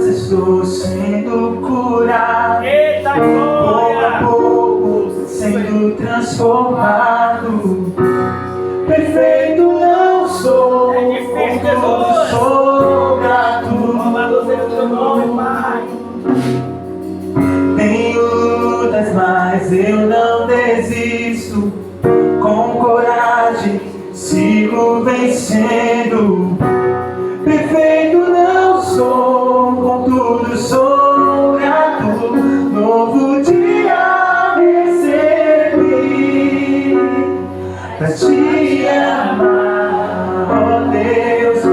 Estou sendo curado, pouco a pouco sendo transformado. Perfeito não sou, contudo sou grato. Tenho lutas, mas eu não desisto. Com coragem sigo vencendo. Perfeito não sou, contudo sou grato. Novo dia recebi pra te amar, ó Deus,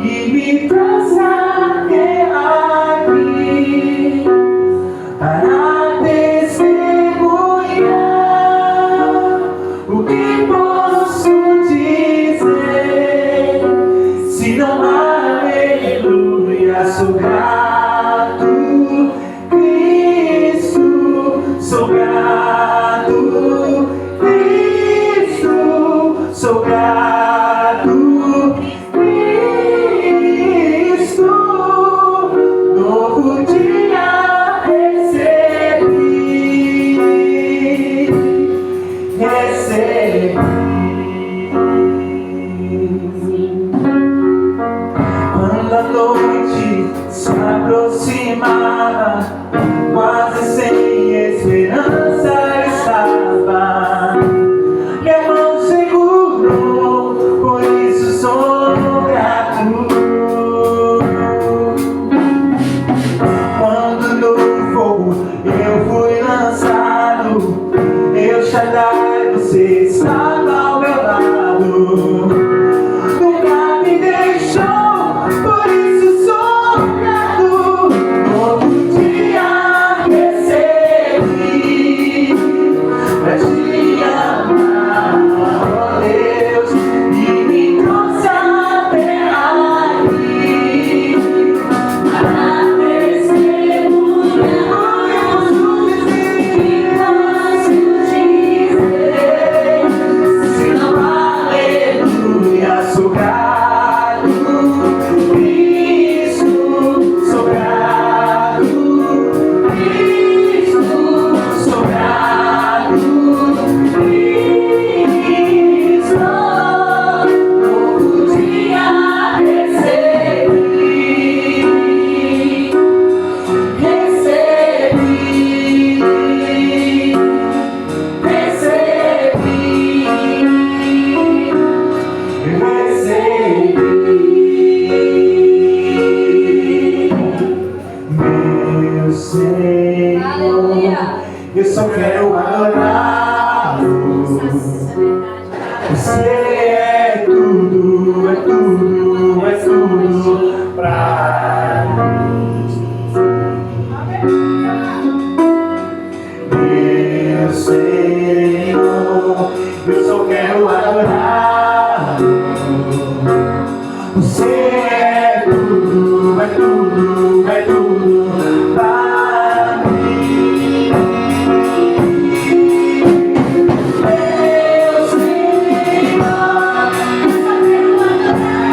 e me trouxe até aqui para testemunhar o que posso dizer, se não há aleluia. Sou grato, Cristo, sou grato, Cristo, sou grato, Cristo. Novo dia recebi, recebi. Quando a noite se aproximava, quase sem esperança estava, minha mão segurou, por isso sou grato. Quando no fogo eu fui lançado, El Shaddai, você estava ao meu lado. Nunca me deixou, por isso sou grato. Novo dia recebi pra te amar, ó Deus, e me trouxe até aqui para testemunhar o que posso dizer, se não há aleluia. Sou grato, Cristo, sou grato, Cristo, sou grato, Cristo. Novo dia recebi, recebi, meu Senhor, eu só quero adorá-lo. Você é tudo, é tudo, é tudo pra mim. Meu Senhor, eu só quero adorá-lo. Você é tudo, é tudo, é tudo para mim. Meu Senhor, eu só quero adorá-lo.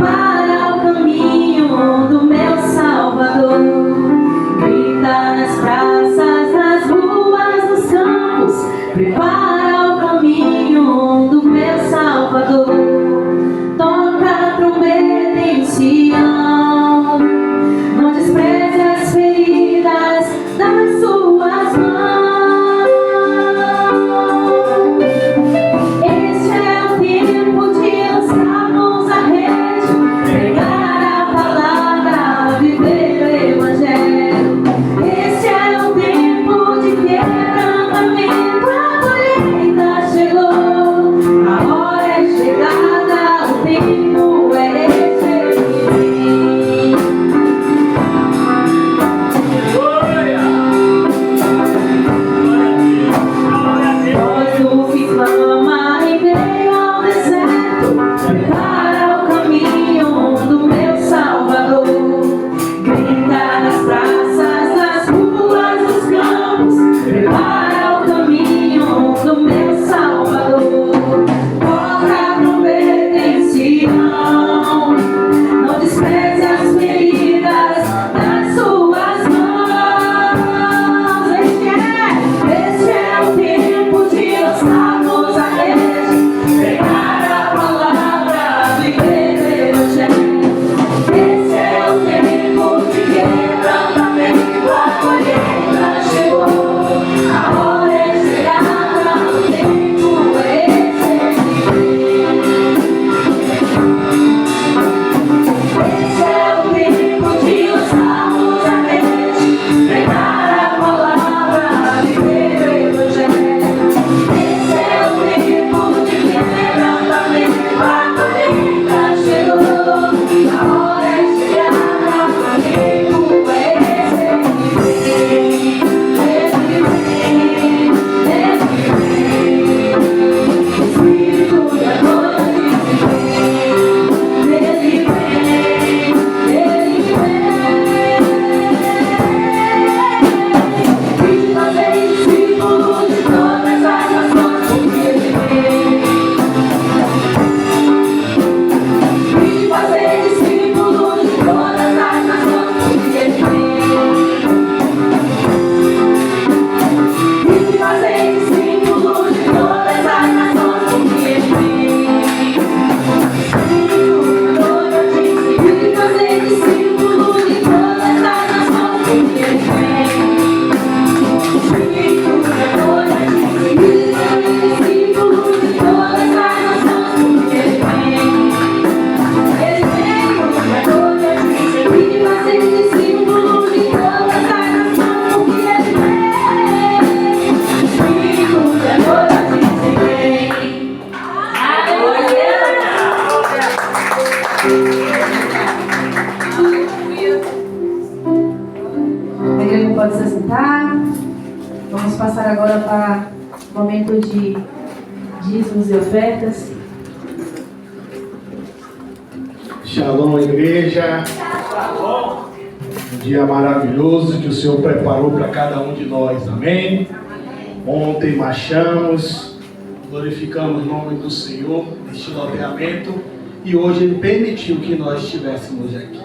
prepara o caminho do meu Salvador. Grita nas praças, nas ruas, nos campos, prepara o caminho do meu Salvador. Toca a trombeta em Sião, não despreze as feridas das suas mãos. Este é o tempo de lançarmos a rede, pregar a palavra, viver o Evangelho. Este é o tempo de quebrantamento, a colheita chegou, a hora é chegada, o tempo é esse. Voz do que clama em meio ao deserto, prepara o caminho do meu Salvador. Grita nas praças, nas ruas, nos campos, prepara o caminho do meu Salvador. Toca a trombeta em Sião, não despreze as feridas das suas mãos. Este é o tempo de lançarmos a rede, pregar a palavra, viver o Evangelho. Esse é o tempo de quebrantamento, a colheita chegou, a hora é chegada, o tempo é esse. Esse é o tempo de lançarmos a rede, pregar a palavra, viver o Evangelho. Esse é o tempo de quebrantamento, a colheita chegou, a hora é chegada, o tempo é esse. Ele vem, Espírito da noite vem, ele vem, ele vem. E fazer discípulos de todas as nações, porque ele vem. E fazer discípulos de todas as nações, porque ele vem. E fazer discípulos de todas as nações, porque ele vem. Espírito da noite e fazer discípulos de todas as nações, porque ele vem. Espírito da noite e fazer discípulos de todas as nações, porque ele vem. Ele vem da noite e fazer discípulos de todas as nações, porque ele vem. Espírito da noite vem. A igreja pode se assentar. Vamos passar agora para o momento de dízimos e ofertas. Shalom, igreja. Um dia maravilhoso que o Senhor preparou para cada um de nós, amém? Ontem marchamos, glorificamos o nome do Senhor neste loteamento e hoje Ele permitiu que nós estivéssemos aqui.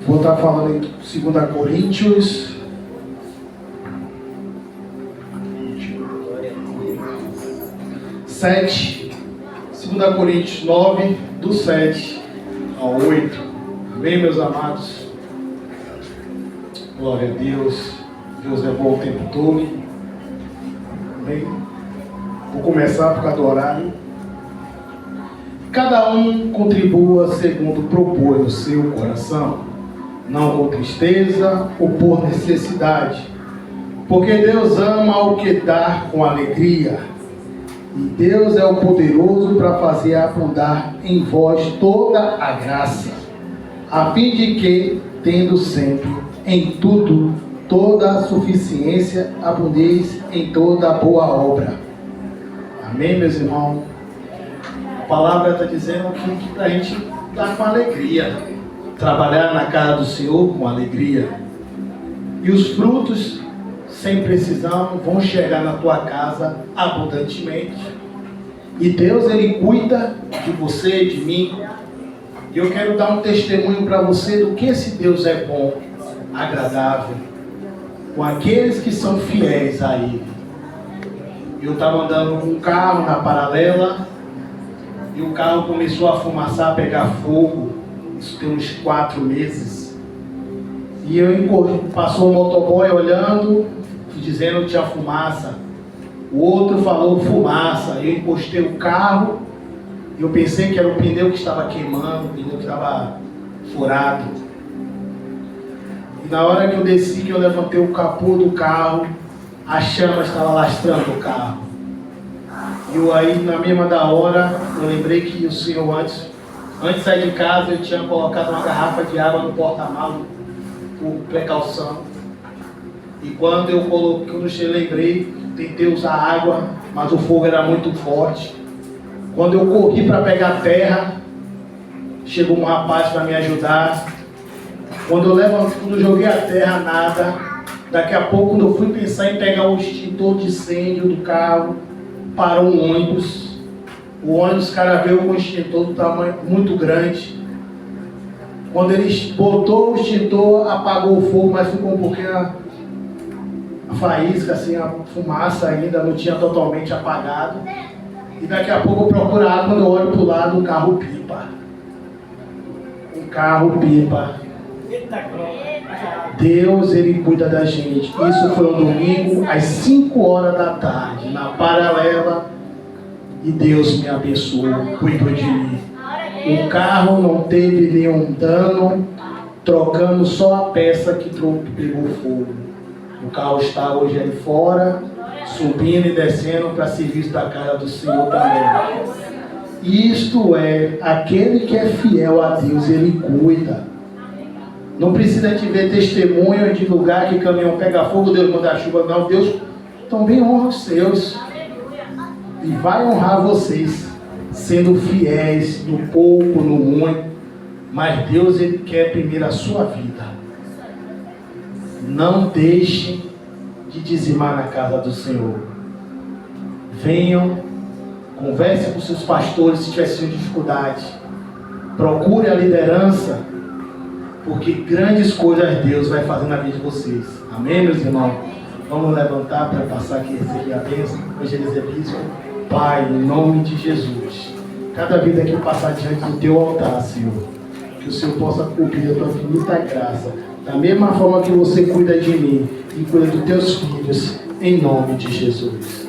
Vou estar falando em 2 Coríntios 7, 2 Coríntios 9, do 7 ao 8. Amém, meus amados? Glória a Deus. Deus é bom o tempo todo. Amém? Vou começar por causa do horário. Cada um contribua segundo propôs no seu coração, não com tristeza ou por necessidade, porque Deus ama o que dá com alegria, e Deus é o poderoso para fazer abundar em vós toda a graça, a fim de que, tendo sempre em tudo toda a suficiência, abundeis em toda a boa obra. Amém, meus irmãos? A palavra está dizendo que para a gente dar com alegria, trabalhar na casa do Senhor com alegria, e os frutos, sem precisão, vão chegar na tua casa abundantemente. E Deus, Ele cuida de você, de mim. E eu quero dar um testemunho para você do que esse Deus é bom, agradável, com aqueles que são fiéis a Ele. Eu estava andando com um carro na paralela e o carro começou a fumaçar, a pegar fogo. Isso tem uns 4 meses. E passou um motoboy olhando, dizendo que tinha fumaça. O outro falou fumaça. Eu encostei o carro. Eu pensei que era o pneu que estava queimando, o pneu que estava furado. E na hora que eu desci, que eu levantei o capô do carro, a chama estava lastrando o carro. E eu aí, na mesma da hora, eu lembrei que o Senhor antes de sair de casa, eu tinha colocado uma garrafa de água no porta-malas, por precaução. E quando eu lembrei, tentei usar água, mas o fogo era muito forte. Quando eu corri para pegar terra, chegou um rapaz para me ajudar. Quando eu joguei a terra, nada. Daqui a pouco, quando eu fui pensar em pegar o extintor de incêndio do carro, parou um ônibus. O ônibus, cara, veio com um extintor do tamanho muito grande. Quando ele botou o extintor, apagou o fogo, mas ficou um pouquinho a faísca, assim, a fumaça ainda não tinha totalmente apagado. E daqui a pouco eu procuro água, quando eu olho para o lado, um carro pipa. Um carro pipa. Deus, Ele cuida da gente. Isso foi um domingo, às 5 horas da tarde, na paralela. E Deus me abençoou, cuidou de mim. O carro não teve nenhum dano, trocando só a peça que pegou fogo. O carro está hoje ali fora, subindo e descendo para serviço da casa do Senhor também. Isto é, aquele que é fiel a Deus, Ele cuida. Não precisa te ver testemunho de lugar que caminhão pega fogo, Deus manda chuva, não. Deus também honra os seus. E vai honrar vocês, sendo fiéis no pouco, no muito. Mas Deus, Ele quer primeiro a sua vida. Não deixe de dizimar na casa do Senhor. Venham, converse com seus pastores se tiver dificuldade. Procure a liderança, porque grandes coisas Deus vai fazer na vida de vocês. Amém, meus irmãos? Vamos levantar para passar aqui, receber a bênção. Evangelista Bispo. Pai, em nome de Jesus, cada vida que passar diante do teu altar, Senhor, que o Senhor possa cumprir a tua infinita graça, da mesma forma que você cuida de mim e cuida dos teus filhos, em nome de Jesus.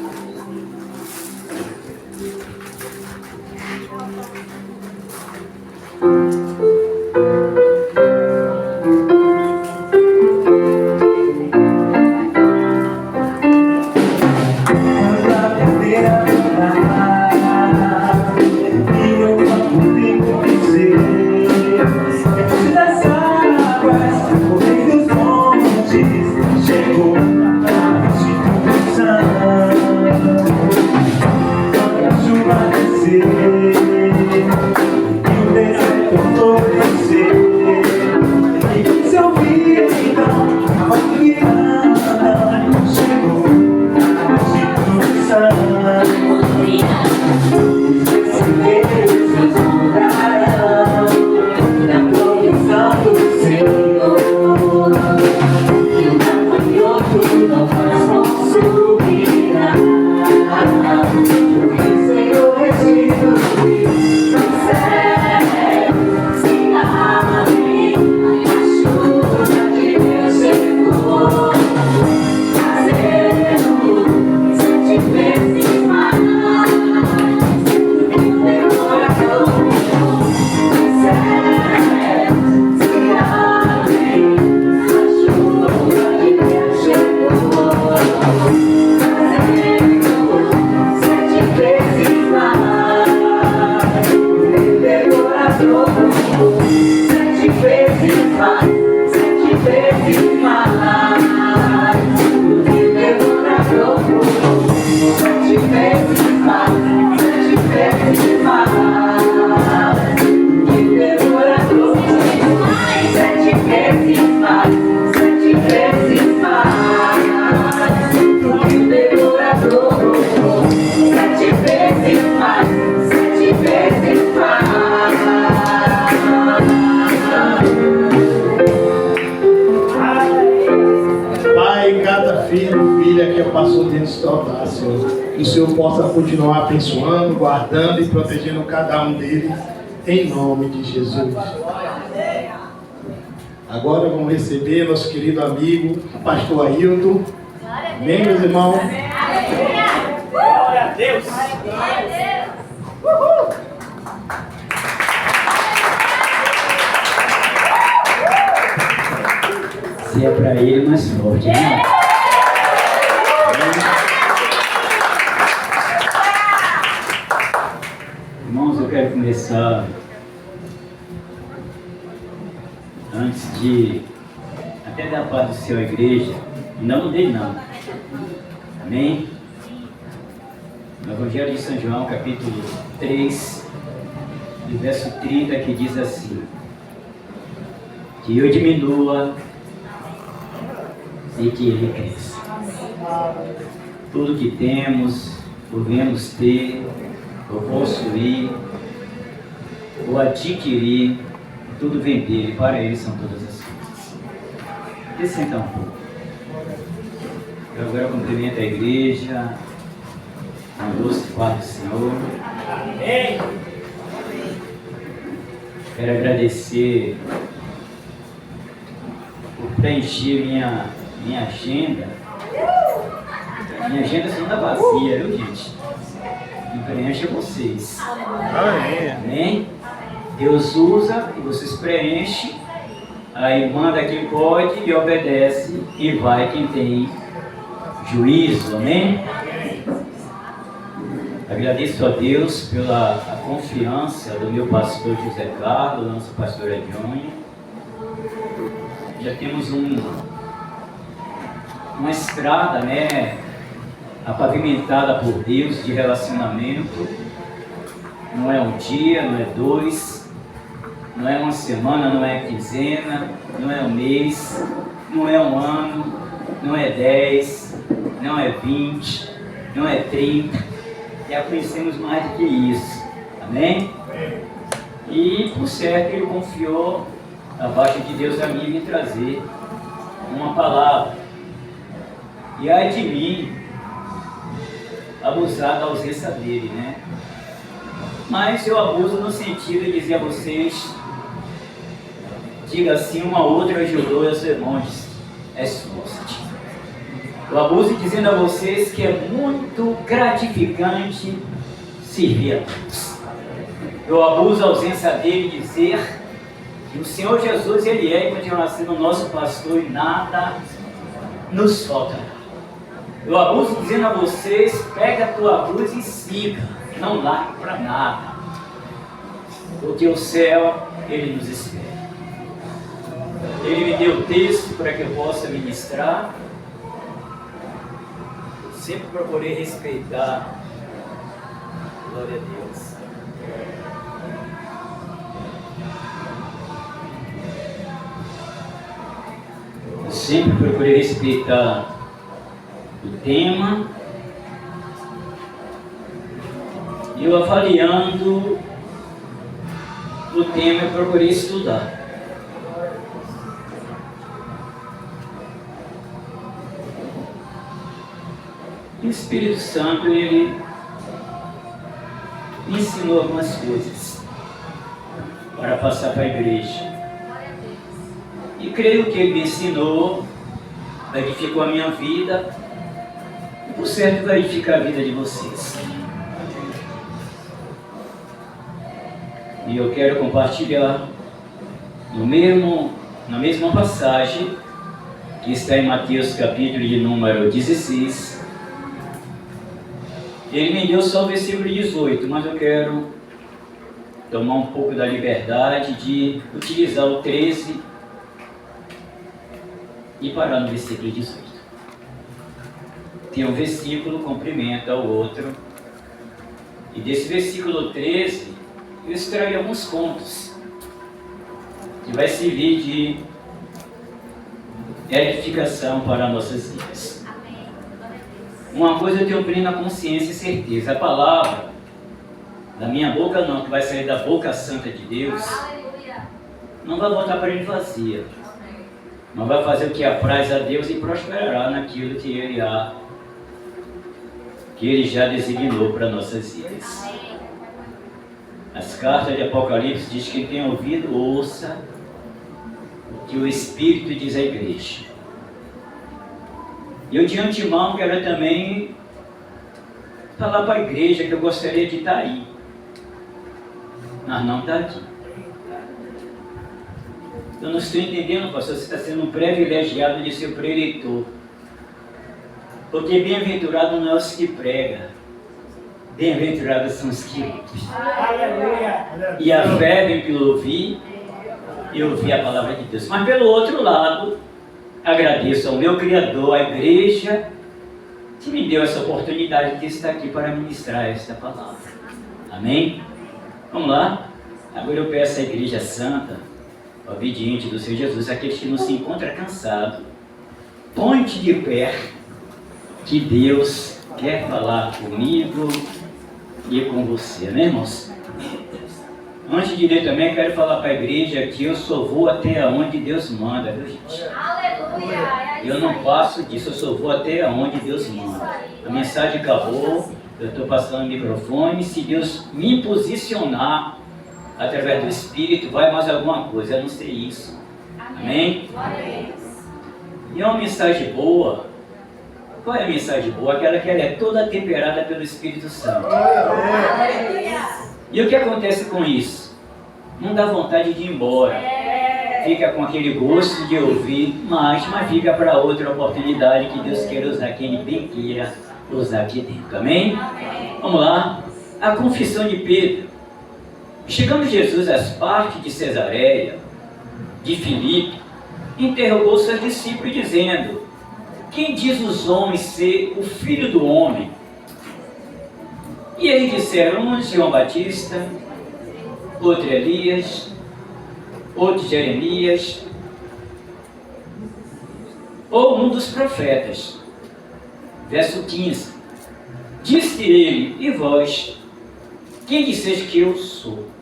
Sete vezes mais. Que o Senhor possa continuar abençoando, guardando e protegendo cada um deles, em nome de Jesus. Agora vamos receber nosso querido amigo, pastor Ailton. Amém, meus irmãos? Glória a Deus! Se é para ele, mais forte, né? Irmãos, eu quero começar antes de até dar a paz do Senhor à igreja. Não mudei não. Amém? No Evangelho de São João, capítulo 3, do verso 30, que diz assim: que eu diminua e que ele cresça. Tudo que temos, podemos ter, ou possuir, ou adquirir, tudo vem dele, para ele são todas as coisas. Deixa eu sentar um pouco. Eu agora cumprimento a igreja, a doce paz do Senhor. Amém. Quero agradecer por preencher minha agenda. Minha agenda só anda vazia, viu, gente? E preenche vocês. Amém? Deus usa e vocês preenchem. Aí manda quem pode e obedece. E vai quem tem juízo. Amém? Agradeço a Deus pela confiança do meu pastor José Carlos, nosso pastor Edionho. Já temos uma estrada, né, pavimentada por Deus de relacionamento. Não é um dia, não é dois, não é uma semana, não é quinzena, não é um mês, não é um ano, não é 10, não é 20, não é 30. Já conhecemos mais do que isso. Amém? E por certo ele confiou abaixo de Deus a mim vir trazer uma palavra. E ai de mim abusar da ausência dele, né? Mas eu abuso no sentido de dizer a vocês, diga assim, uma outra ajudou os irmãos, é suposto. Eu abuso dizendo a vocês que é muito gratificante servir a Deus. Eu abuso a ausência dele dizer que o Senhor Jesus, ele é e continua sendo nosso pastor e nada nos falta. Eu abuso dizendo a vocês, pega a tua cruz e siga, não largue para nada, porque o céu, ele nos espera. Ele me deu o texto para que eu possa ministrar. Sempre procurei respeitar. Glória a Deus. Eu sempre procurei respeitar o tema. E eu avaliando o tema, eu procurei estudar. E o Espírito Santo, ele me ensinou algumas coisas para passar para a igreja. E creio que ele me ensinou, edificou a minha vida, e por certo vai edificar a vida de vocês. E eu quero compartilhar na mesma passagem que está em Mateus capítulo de número 16. Ele me deu só o versículo 18, mas eu quero tomar um pouco da liberdade de utilizar o 13 e parar no versículo 18. Tem um versículo, complementa o outro, e desse versículo 13 eu extraí alguns contos que vai servir de edificação para nossas vidas. Uma coisa eu tenho plena consciência e certeza: a palavra da minha boca não, que vai sair da boca santa de Deus, não vai voltar para ele vazia, mas vai fazer o que apraz a Deus e prosperará naquilo que que Ele já designou para nossas vidas. As cartas de Apocalipse diz que quem tem ouvido, ouça o que o Espírito diz à igreja. E eu de antemão quero também falar para a igreja que eu gostaria de estar aí, mas não está aqui. Eu não estou entendendo, pastor, você está sendo um privilegiado de ser o preleitor. Porque bem-aventurado não é os que pregam, bem-aventurados são os que ouvem. E a fé vem pelo ouvir e ouvir a palavra de Deus. Mas pelo outro lado, agradeço ao meu Criador, à igreja, que me deu essa oportunidade de estar aqui para ministrar esta palavra. Amém? Vamos lá? Agora eu peço à igreja santa, obediente do Senhor Jesus, aqueles que não se encontram cansados, ponte de pé, que Deus quer falar comigo e com você, né, irmãos? Antes de ler também, quero falar para a igreja que eu só vou até onde Deus manda, viu, gente? Aleluia! Eu não passo disso, eu só vou até onde Deus manda. A mensagem acabou, eu estou passando o microfone, se Deus me posicionar através do Espírito, vai mais alguma coisa, eu não sei isso. Amém? E é uma mensagem boa. Qual é a mensagem boa? Aquela que ela é toda temperada pelo Espírito Santo. E o que acontece com isso? Não dá vontade de ir embora. Fica com aquele gosto de ouvir, mas fica para outra oportunidade que Deus queira usar, que Ele bem queira usar aqui dentro. Amém? Vamos lá. A confissão de Pedro. Chegando Jesus às partes de Cesareia, de Filipe, interrogou seus discípulos dizendo: quem diz os homens ser o Filho do Homem? E eles disseram: um João Batista, outro Elias, outro Jeremias, ou um dos profetas. Verso 15. Disse ele: e vós, quem disseis que eu sou?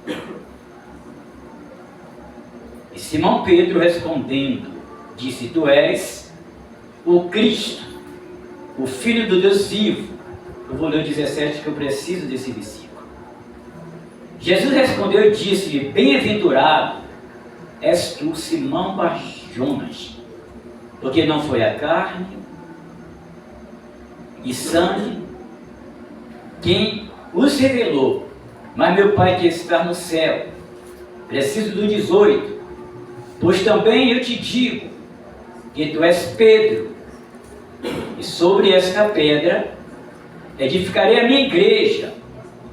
E Simão Pedro respondendo, disse: tu és o Cristo, o Filho do Deus vivo. Eu vou ler o 17 que eu preciso desse versículo. Jesus respondeu e disse-lhe: bem-aventurado és tu, Simão Bar-Jonas, porque não foi a carne e sangue quem os revelou, mas meu Pai que está no céu. Preciso do 18. Pois também eu te digo que tu és Pedro, e sobre esta pedra edificarei a minha igreja,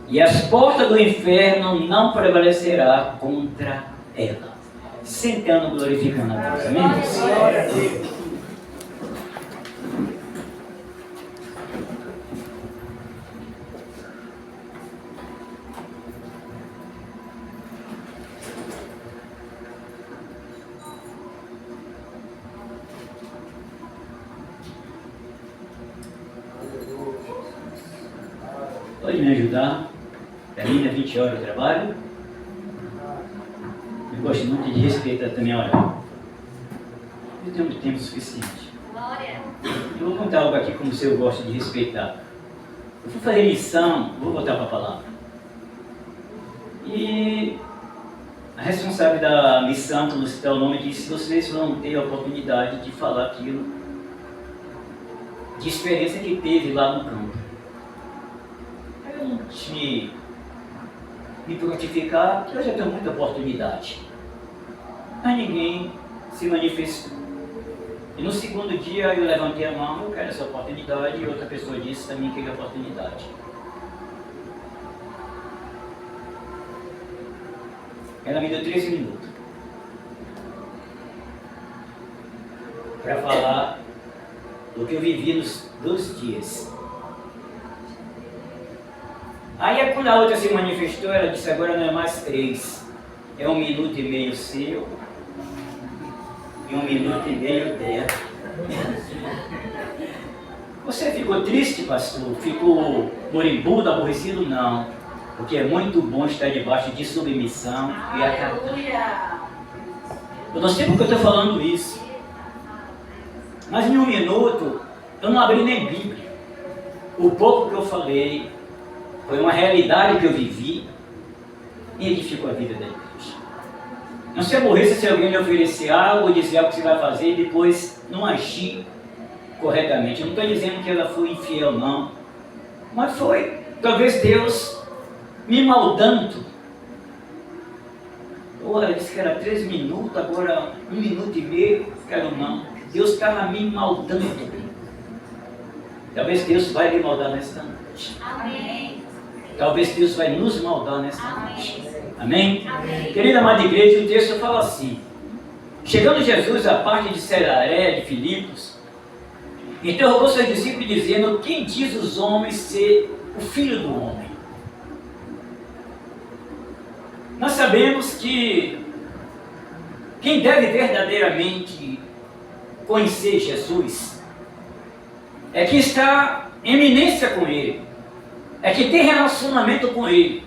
e as portas do inferno não prevalecerá contra ela. Sentando, glorificando a Deus. Amém? Glória a Deus. Pode me ajudar? Termina 20 horas o trabalho. Eu gosto muito de respeitar também a hora. Eu tenho tempo suficiente. Eu vou contar algo aqui como se eu gosto de respeitar. Eu fui fazer lição, vou voltar para a palavra. E a responsável da missão, como citar o nome, disse: vocês vão ter a oportunidade de falar aquilo, de experiência que teve lá no campo. Eu não tinha me prontificar, porque eu já tenho muita oportunidade. Mas ninguém se manifestou. E no segundo dia eu levantei a mão: eu quero essa oportunidade, e outra pessoa disse também que queria a oportunidade. Ela me deu 13 minutos para falar do que eu vivi nos 2 dias. Aí quando a outra se manifestou, ela disse: agora não é mais 3, é 1 minuto e meio seu e 1 minuto e meio dela. Você ficou triste, pastor? Ficou moribundo, aborrecido? Não, porque é muito bom estar debaixo de submissão e acatar. Eu não sei porque eu estou falando isso, mas em 1 minuto eu não abri nem Bíblia. o pouco que eu falei foi uma realidade que eu vivi e edificou a vida da igreja. Não se aborreça se alguém lhe oferecer algo, dizer algo que você vai fazer e depois não agir corretamente. Eu não estou dizendo que ela foi infiel, não. Mas foi, talvez Deus me maldando. Ela disse que era 3 minutos, agora 1 minuto e meio. Quero não. Deus estava me maldando. Talvez Deus vai me maldar nesta noite. Amém. Talvez Deus vai nos maldar nesta Amém. noite. Amém? Amém. Querida amada igreja, o texto fala assim: chegando Jesus à parte de Cesareia de Filipos, interrogou seus discípulos dizendo: quem diz os homens ser o Filho do Homem? Nós sabemos que quem deve verdadeiramente conhecer Jesus é quem está em eminência com Ele, é quem tem relacionamento com Ele,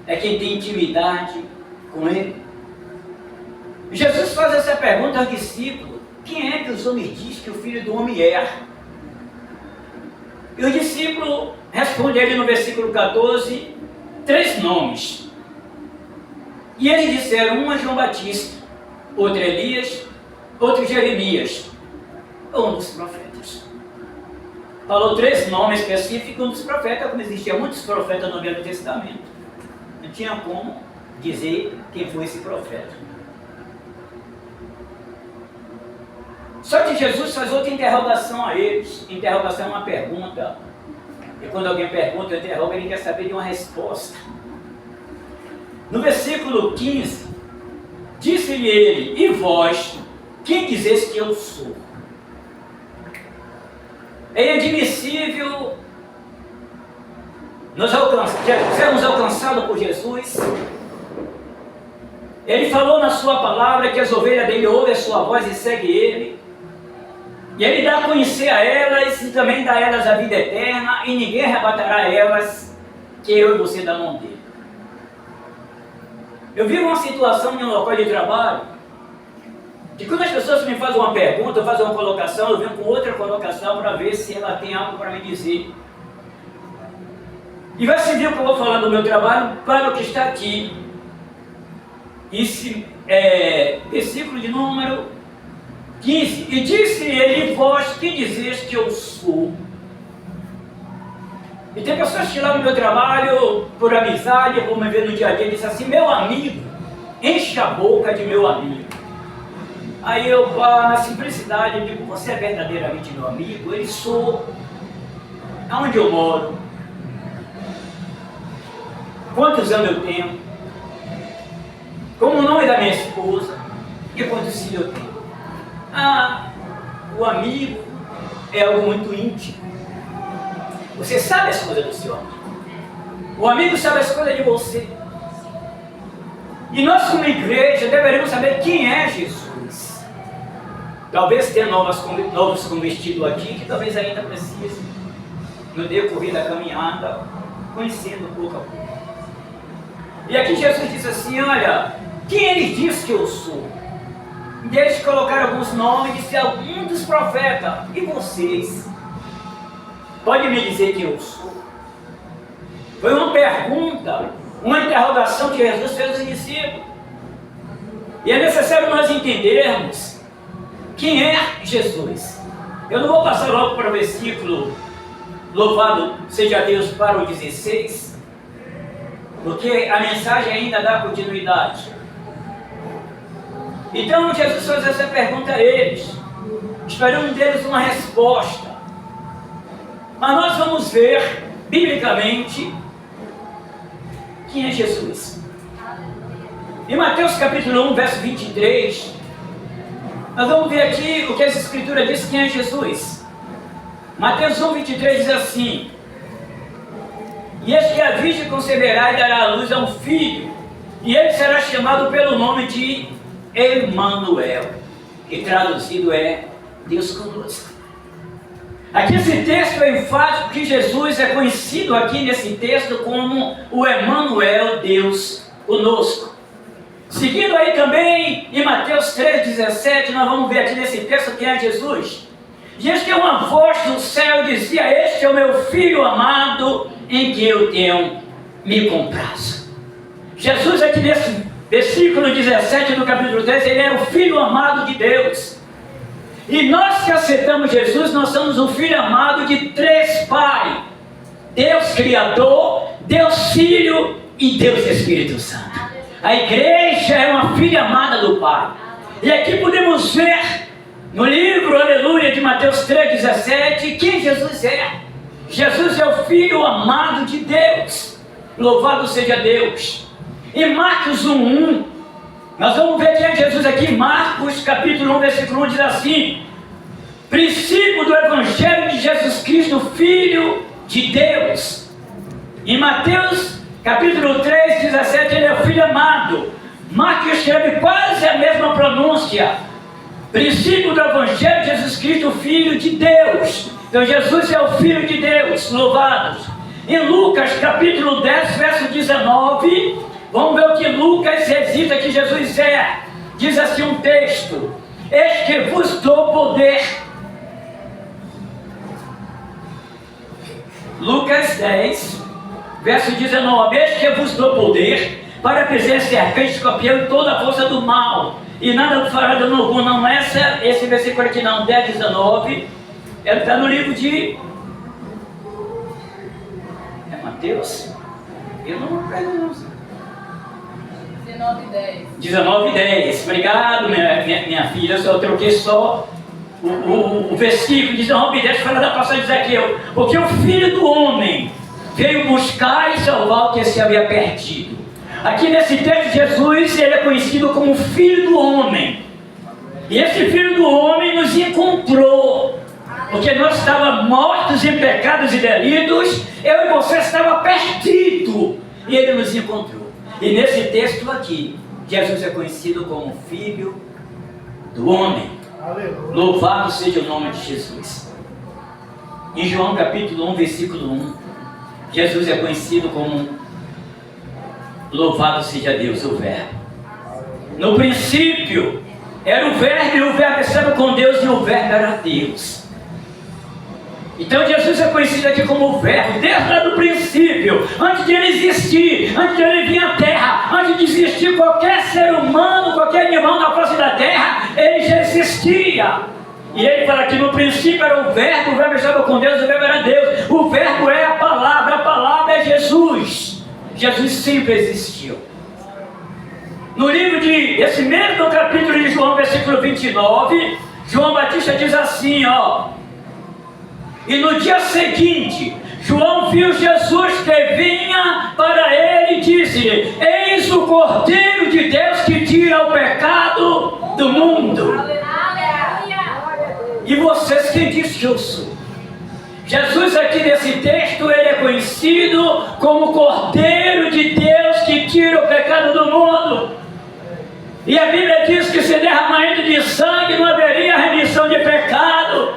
é quem tem intimidade com Ele. Jesus faz essa pergunta aos discípulos: quem é que os homens dizem que o Filho do Homem é? E o discípulo responde ele no versículo 14, 3 nomes. E eles disseram: um é João Batista, outro é Elias, outro Jeremias, ou um dos profetas. Falou 3 nomes específicos dos profetas, como existiam muitos profetas no Velho Testamento. Não tinha como dizer quem foi esse profeta. Só que Jesus faz outra interrogação a eles. Interrogação é uma pergunta. E quando alguém pergunta, interroga, ele quer saber de uma resposta. No versículo 15, disse-lhe ele: e vós, quem dizeis que eu sou? É inadmissível sermos alcançados por Jesus. Ele falou na sua palavra que as ovelhas dele ouvem a sua voz e seguem ele. E ele dá a conhecer a elas e também dá a elas a vida eterna, e ninguém arrebatará elas, que eu e você da mão dele. Eu vi uma situação em um local de trabalho, que quando as pessoas me fazem uma pergunta, ou fazem uma colocação, eu venho com outra colocação para ver se ela tem algo para me dizer. E vai servir o que eu vou falar do meu trabalho para o que está aqui. Esse versículo de número 15. E disse ele: vós que dizeis que eu sou? E tem pessoas que lá no meu trabalho, por amizade, por me ver no dia a dia, dizem assim: meu amigo, enche a boca de meu amigo. Aí eu, na simplicidade, eu digo: você é verdadeiramente meu amigo? Ele sou. Aonde eu moro? Quantos anos eu tenho? Como o nome da minha esposa? E quantos filhos eu tenho? O amigo é algo muito íntimo. Você sabe as coisas do seu amigo. O amigo sabe as coisas de você. E nós, como igreja, deveríamos saber quem é Jesus. Talvez tenha novos convertidos aqui, que talvez ainda precise, no decorrer da caminhada, conhecendo pouco a pouco. E aqui Jesus diz assim: olha, quem ele diz que eu sou? E eles colocaram alguns nomes e disseram: algum dos profetas. E vocês? Pode me dizer que eu sou? Foi uma pergunta, uma interrogação que Jesus fez aos discípulos. E é necessário nós entendermos quem é Jesus. Eu não vou passar logo para o versículo, louvado seja Deus, para o 16, porque a mensagem ainda dá continuidade. Então Jesus faz essa pergunta a eles, esperando deles uma resposta. Mas nós vamos ver, biblicamente, quem é Jesus. Em Mateus capítulo 1, verso 23, nós vamos ver aqui o que essa escritura diz quem é Jesus. Mateus 1, 23 diz assim: e eis que a virgem conceberá e dará à luz a um filho, e ele será chamado pelo nome de Emanuel, que traduzido é Deus conosco. Aqui esse texto é enfático que Jesus é conhecido aqui nesse texto como o Emanuel, Deus conosco. Seguindo aí também em Mateus 3,17, nós vamos ver aqui nesse texto quem é Jesus. Diz que uma voz do céu dizia: este é o meu filho amado, em que eu tenho me comprazo. Jesus aqui nesse versículo 17 do capítulo 3, ele é o filho amado de Deus. E nós que aceitamos Jesus, nós somos o filho amado de três Pai: Deus Criador, Deus Filho e Deus Espírito Santo. A igreja é uma filha amada do Pai. E aqui podemos ver no livro, aleluia, de Mateus 3,17, quem Jesus é. Jesus é o filho amado de Deus. Louvado seja Deus. Em Marcos 1:1, nós vamos ver quem é Jesus aqui. Marcos capítulo 1, versículo 1 diz assim: princípio do Evangelho de Jesus Cristo, Filho de Deus. Em Mateus capítulo 3, 17, ele é o filho amado. Marcos escreve quase a mesma pronúncia. Princípio do Evangelho de Jesus Cristo, Filho de Deus. Então Jesus é o Filho de Deus, louvados. Em Lucas capítulo 10, verso 19, vamos ver o que Lucas resita que Jesus é. Diz assim um texto: eis que vos dou poder. Lucas 10, verso 19: eis que vos dou poder para pisar serpente, escorpião e toda a força do mal, e nada vos fará dano algum. Não é esse versículo aqui não, 10, 19, ele está no livro de Mateus? Eu não pego não. 19:10. Obrigado, minha filha. Eu só troquei só o versículo 19:10 fala da passagem de Zaqueu. Porque o Filho do Homem veio buscar e salvar o que se havia perdido. Aqui nesse texto, Jesus, ele é conhecido como Filho do Homem. E esse Filho do Homem nos encontrou. Porque nós estávamos mortos em pecados e delitos, eu e você estava perdido, e ele nos encontrou. E nesse texto aqui, Jesus é conhecido como Filho do Homem. Aleluia. Louvado seja o nome de Jesus. Em João capítulo 1, versículo 1, Jesus é conhecido como louvado seja Deus, o Verbo. No princípio era o Verbo, e o Verbo estava com Deus, e o Verbo era Deus. Então Jesus é conhecido aqui como o Verbo, desde lá do princípio, antes de ele existir, antes de ele vir à terra, antes de existir qualquer ser humano, qualquer animal na face da terra, ele já existia. E ele fala que no princípio era o Verbo estava com Deus, o Verbo era Deus. O Verbo é a palavra é Jesus. Jesus sempre existiu. No livro esse mesmo capítulo de João, versículo 29, João Batista diz assim, ó: e no dia seguinte, João viu Jesus que vinha para ele e disse: eis o Cordeiro de Deus que tira o pecado do mundo. E vocês, quem diz que eu sou? Jesus aqui nesse texto, ele é conhecido como Cordeiro de Deus que tira o pecado do mundo. E a Bíblia diz que se derramamento de sangue não haveria remissão de pecado.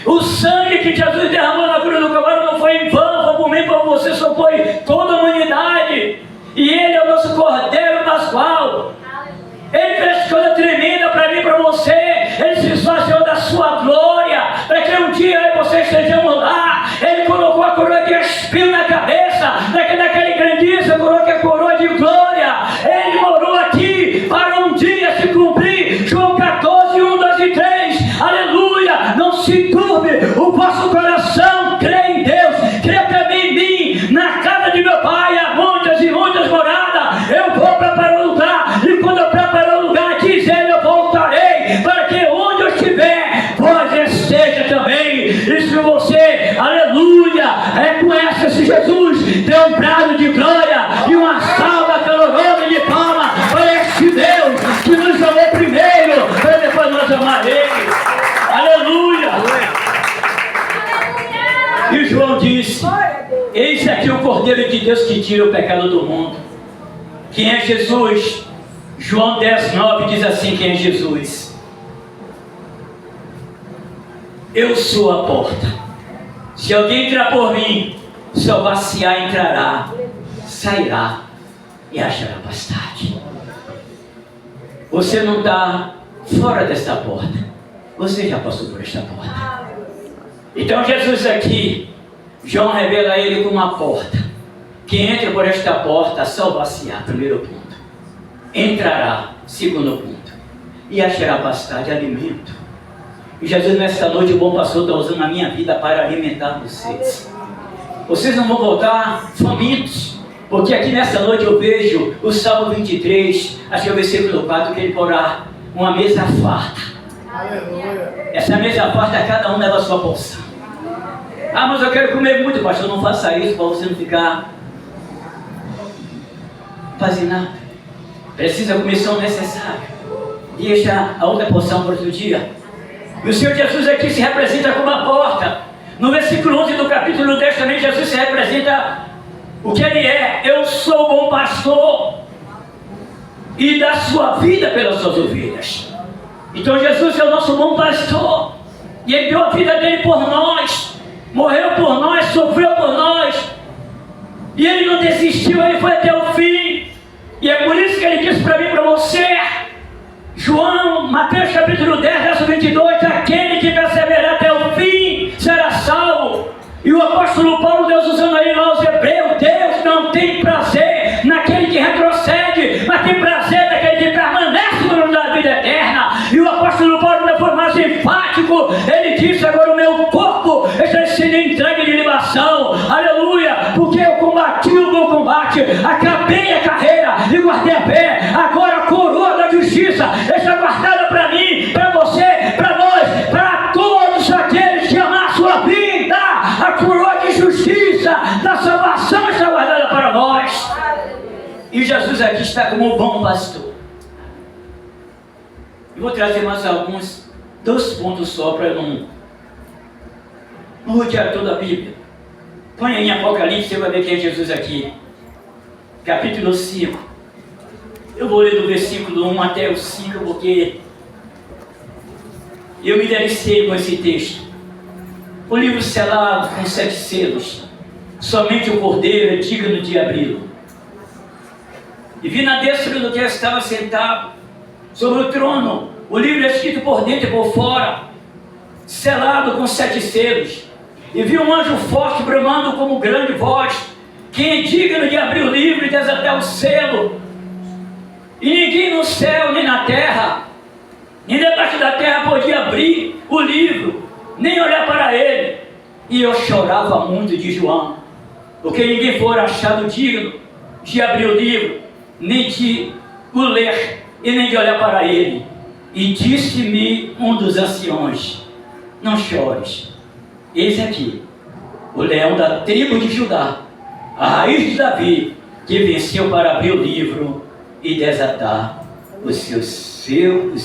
O sangue que Jesus derramou na cruz do Calvário não foi em vão, foi por mim, por você, só foi toda a humanidade. E ele é o nosso Cordeiro Pascual. Ele fez coisa tremenda para mim e para você. Ele se esvaziou da sua glória, para que um dia eu e você estejamos lá. Ele colocou a coroa de espinho na cabeça, naquele grandíssimo coroa que é coroa de glória. Ele morou aqui para um dia se cumprir. João 14, 1, 2 e 3. Aleluia! Não se turbe o vosso coração, crê em Deus, crê também em mim. Na casa de meu Pai há muitas e muitas moradas. Eu vou preparar o lugar, e quando eu preparar o lugar, diz ele, eu voltarei, para que onde eu estiver, vós esteja também. E se você, aleluia, reconhece esse Jesus, dê um brado de glória e uma salva calorosa de palma para este Deus que nos amou primeiro, para depois nós amar ele. Aleluia! E João disse: eis aqui o Cordeiro de Deus que tira o pecado do mundo. Quem é Jesus? João 10, 9 diz assim: quem é Jesus? Eu sou a porta. Se alguém entrar por mim, salvar-se-á, entrará, sairá e achará pastagem. Você não está fora desta porta. Você já passou por esta porta. Então Jesus aqui, João revela a ele como uma porta. Que entra por esta porta, salvar-se-á, primeiro ponto. Entrará, segundo ponto. E achará pastagem, alimento. E Jesus nesta noite, o bom pastor está usando a minha vida para alimentar vocês. Vocês não vão voltar famintos. Porque aqui nesta noite eu vejo o Salmo 23, acho que é o versículo 4, que ele porá uma mesa farta. Aleluia. Essa mesa farta, cada um leva a sua porção. Ah, mas eu quero comer muito, pastor. Não faça isso para você não ficar fazendo nada. Precisa comer só o necessário. Deixa a outra porção para outro dia. E o Senhor Jesus aqui se representa como a porta. No versículo 11 do capítulo 10 também Jesus se representa o que ele é. Eu sou o bom pastor e dá sua vida pelas suas ovelhas. Então Jesus é o nosso bom pastor. E ele deu a vida dele por nós. Morreu por nós, sofreu por nós. E ele não desistiu, ele foi até o fim. E é por isso que ele disse para mim e para você, Mateus capítulo 10, verso 22, aquele que perseverar até o fim será salvo. E o apóstolo Paulo, Deus usando aí aos Hebreus, Deus não tem prazer naquele que retrocede, mas tem prazer naquele que permanece no nome da vida eterna. E o apóstolo Paulo ainda foi mais enfático, ele disse, agora o meu corpo está sendo entregue de libação, aleluia, porque eu combati o bom combate, acabei a carreira e guardei a fé, agora a coroa da justiça está guardada para mim, para você, para nós, para todos aqueles que amam a sua vida. A coroa de justiça, da salvação está guardada para nós. E Jesus aqui está como um bom pastor. Eu vou trazer mais dois pontos só para não rodear toda a Bíblia. Põe aí em Apocalipse, você vai ver quem é Jesus aqui. Capítulo 5. Eu vou ler do versículo 1 até o 5, porque eu me delicei com esse texto. O livro selado com 7 selos, somente o Cordeiro é digno de abri-lo. E vi na destra do que estava sentado sobre o trono, o livro escrito por dentro e por fora, selado com 7 selos. E vi um anjo forte bramando como grande voz, quem é digno de abrir o livro e desatar o selo. E ninguém no céu nem na terra, nem debaixo da terra podia abrir o livro, nem olhar para ele. E eu chorava muito de João, porque ninguém fora achado digno de abrir o livro, nem de o ler, e nem de olhar para ele. E disse-me um dos anciões, não chores, eis aqui o leão da tribo de Judá, a raiz de Davi, que venceu para abrir o livro e desatar os seus 7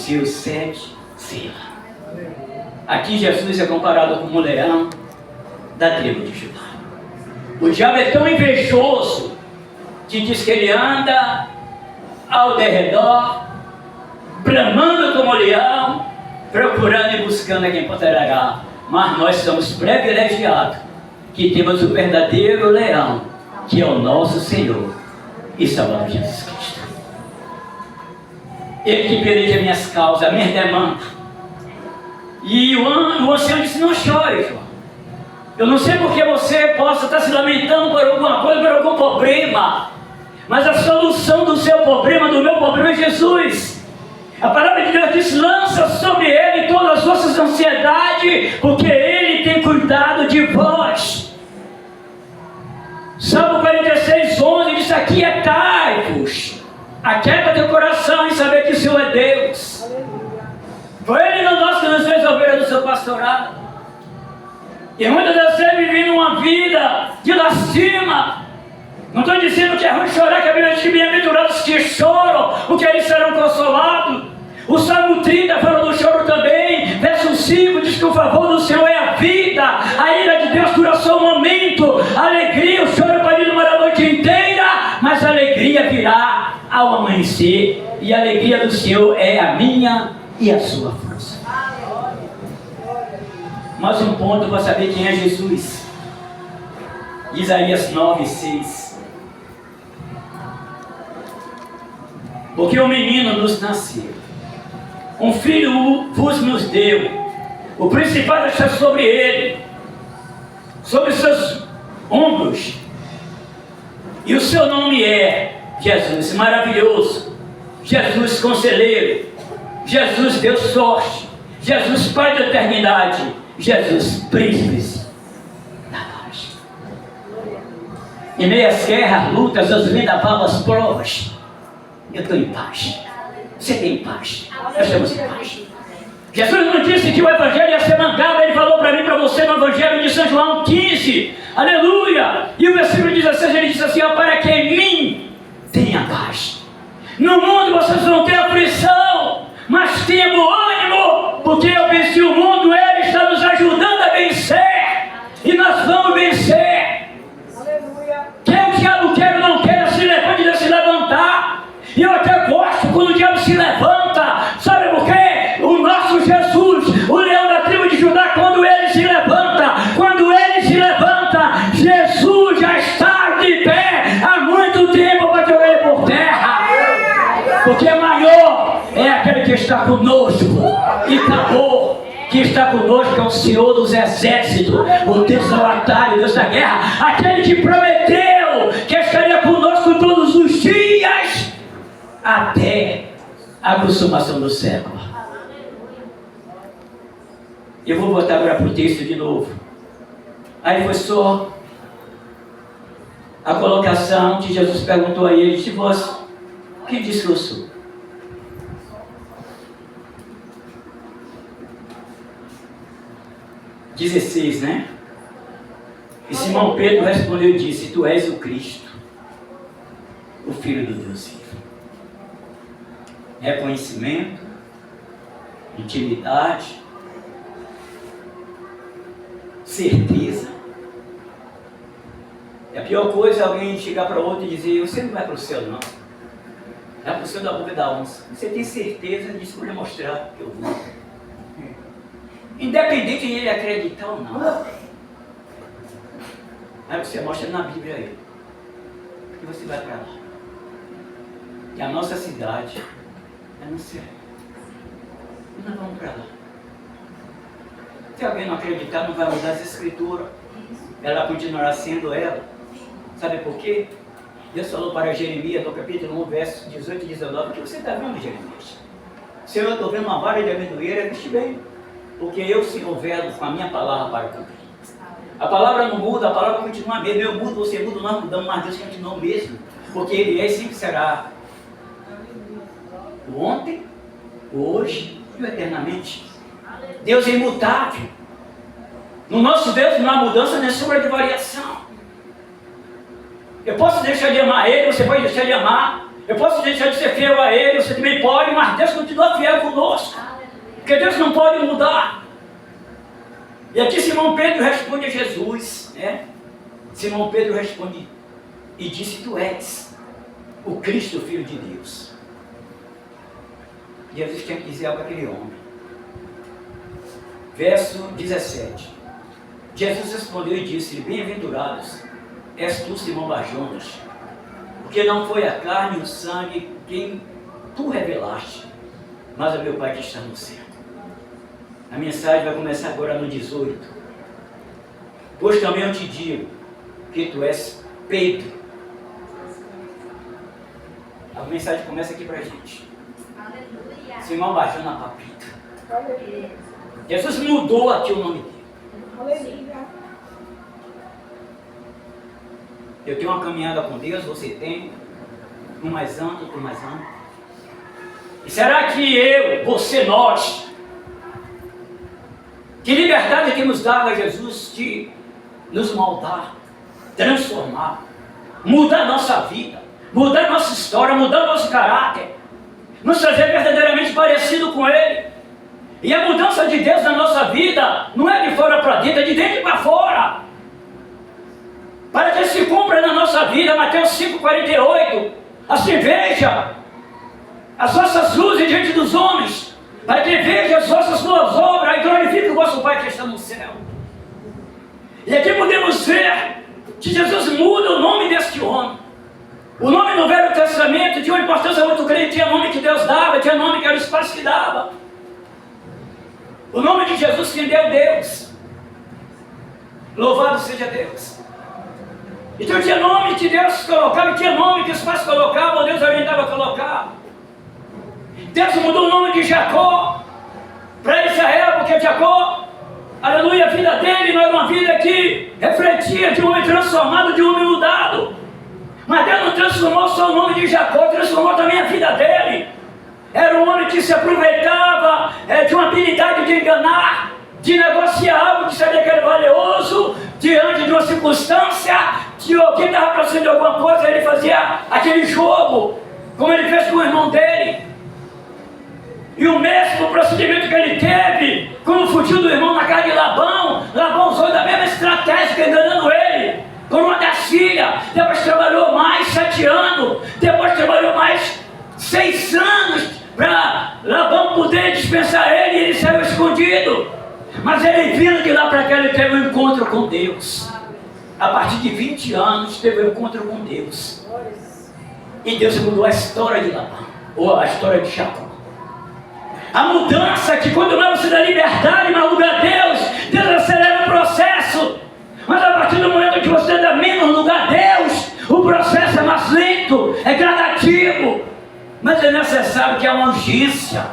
selos. Aqui Jesus é comparado com o leão da tribo de Judá. O diabo é tão invejoso que diz que ele anda ao derredor, bramando como leão, procurando e buscando a quem poderá. Mas nós somos privilegiados, que temos o verdadeiro leão, que é o nosso Senhor e Salvador Jesus Cristo. Ele que peleja minhas causas, minhas demandas. E o ancião disse, não chore, João. Eu não sei porque você possa estar se lamentando por alguma coisa, por algum problema. Mas a solução do seu problema, do meu problema é Jesus. A palavra de Deus diz, lança sobre ele todas as vossas ansiedades, porque ele tem cuidado de vós. Salmo 46:11 diz, aquietai-vos, aquieta teu coração e saber que o Senhor é Deus. Foi ele no nosso que nos fez ovelha do seu pastorado. E muitas das vezes vivendo uma vida de lastima. Não estou dizendo que é ruim chorar, que a Bíblia diz que bem-aventurados que choram, porque eles serão consolados. O Salmo 30 fala do choro também. Verso 5 diz que o favor do Senhor é a vida. A ira de Deus dura só um momento. A alegria, o choro pode demorar a noite inteira, mas a alegria virá ao amanhecer. E a alegria do Senhor é a minha e a sua força. Mais um ponto para saber quem é Jesus. Isaías 9:6. Porque um menino nos nasceu, um filho vos nos deu, O principado está sobre ele, sobre seus ombros. E o seu nome é Jesus maravilhoso, Jesus conselheiro, Jesus Deus sorte, Jesus Pai da eternidade, Jesus príncipe da paz. Em meio às guerras, lutas, às vendavas, provas, eu estou em paz. Você tem paz. Nós estamos em paz. Jesus não disse que o evangelho ia ser mancado, ele falou para mim, para você, no evangelho de São João 15, aleluia, e o versículo 16, ele diz assim, ó, para que em mim tenha paz. No mundo vocês vão ter aflição, mas tenha bom ânimo, porque eu venci o mundo, ele está nos ajudando a vencer, e nós vamos vencer. Aleluia. Quer o diabo quer ou não quer, se levante de se levantar, e eu até gosto quando o diabo se levanta, sabe por quê? O nosso Jesus, o leão da tribo de Judá, quando ele se levanta, Jesus já está de pé há muito tempo para jogar ele por terra. Porque maior é aquele que está conosco, e acabou, que está conosco, é o Senhor dos exércitos, o Deus da batalha, o Deus da guerra, aquele que prometeu que estaria conosco todos os dias, até a consumação do século. Eu vou voltar agora para o texto de novo. Aí foi só a colocação que Jesus perguntou a ele, de vós, quem disse que eu sou? (16), né? E Simão Pedro respondeu e disse, tu és o Cristo, o Filho do Deus vivo. Reconhecimento, intimidade, certeza. É a pior coisa alguém chegar para outro e dizer, você não vai para o céu não. Vai para o céu da boca da onça. Você tem certeza disso, vou lhe mostrar que eu vou. Independente de ele acreditar ou não. Aí você mostra na Bíblia aí. E você vai para lá. E a nossa cidade é no céu. E nós vamos para lá. Se alguém não acreditar, não vai mudar essa escritura. Ela continuará sendo ela. Sabe por quê? Deus falou para Jeremias, no capítulo 1, versos 18 e 19, o que você está vendo, Jeremias? Senhor, eu estou vendo uma vara de amendoeira, viste bem, porque eu, Senhor, velo com a minha palavra para cumprir. A palavra não muda, a palavra continua a mesma. Eu mudo, você muda, nós mudamos, mas Deus continua o mesmo, porque Ele é e sempre será o ontem, o hoje e o eternamente. Deus é imutável. No nosso Deus não há mudança nem sombra de variação. Eu posso deixar de amar Ele, você pode deixar de amar. Eu posso deixar de ser fiel a Ele, você também pode, mas Deus continua fiel conosco. Porque Deus não pode mudar. E aqui Simão Pedro responde a Jesus, né? Simão Pedro responde e disse, tu és o Cristo, o Filho de Deus. Jesus tinha que dizer algo àquele homem. Verso 17. Jesus respondeu e disse-lhe, bem-aventurados és tu, Simão Bar-Jonas, porque não foi a carne e o sangue quem tu revelaste, mas o meu Pai que está no céu. A mensagem vai começar agora no 18. Pois também eu te digo que tu és Pedro. A mensagem começa aqui para a gente. Aleluia. Simão Bar-Jonas Papito. Aleluia. Jesus mudou aqui o nome dele. Aleluia. Eu tenho uma caminhada com Deus, você tem, um mais amplo, outro mais amplo. E será que eu, você, nós, que liberdade que nos dava Jesus de nos moldar, transformar, mudar nossa vida, mudar nossa história, mudar nosso caráter, nos fazer verdadeiramente parecido com Ele. E a mudança de Deus na nossa vida não é de fora para dentro, é de dentro para fora. Para que se cumpra na nossa vida, Mateus 5,48, assim veja as vossas luzes diante dos homens, para que veja as vossas boas obras e glorifique o vosso Pai que está no céu. E aqui podemos ver que Jesus muda o nome deste homem. O nome no Velho Testamento tinha uma importância muito grande, tinha nome que Deus dava, tinha nome que era o espaço que dava. O nome de Jesus que deu Deus. Louvado seja Deus. Então tinha nome que Deus colocava, e tinha nome que os pais colocavam, Deus orientava a colocar. Deus mudou o nome de Jacó para Israel, porque Jacó, aleluia, a vida dele não era uma vida que refletia de um homem transformado, de um homem mudado. Mas Deus não transformou só o nome de Jacó, transformou também a vida dele. Era um homem que se aproveitava de uma habilidade de enganar, de negociar algo que sabia que era valioso, diante de uma circunstância, de alguém estava precisando de alguma coisa, ele fazia aquele jogo, como ele fez com o irmão dele. E o mesmo procedimento que ele teve, como fugiu do irmão na casa de Labão, Labão usou da mesma estratégia, enganando ele, com uma das filhas. Depois trabalhou mais 7 anos, depois trabalhou mais 6 anos, para Labão poder dispensar ele, e ele saiu escondido. Mas ele vindo de lá para cá, ele teve um encontro com Deus. A partir de 20 anos, teve um encontro com Deus. E Deus mudou a história de Labão, ou a história de Jacó. A mudança que quando não você dá liberdade, mas lugar a Deus, Deus acelera o processo. Mas a partir do momento que você dá menos lugar a Deus, o processo é mais lento, é gradativo. Mas é necessário que há uma urgência,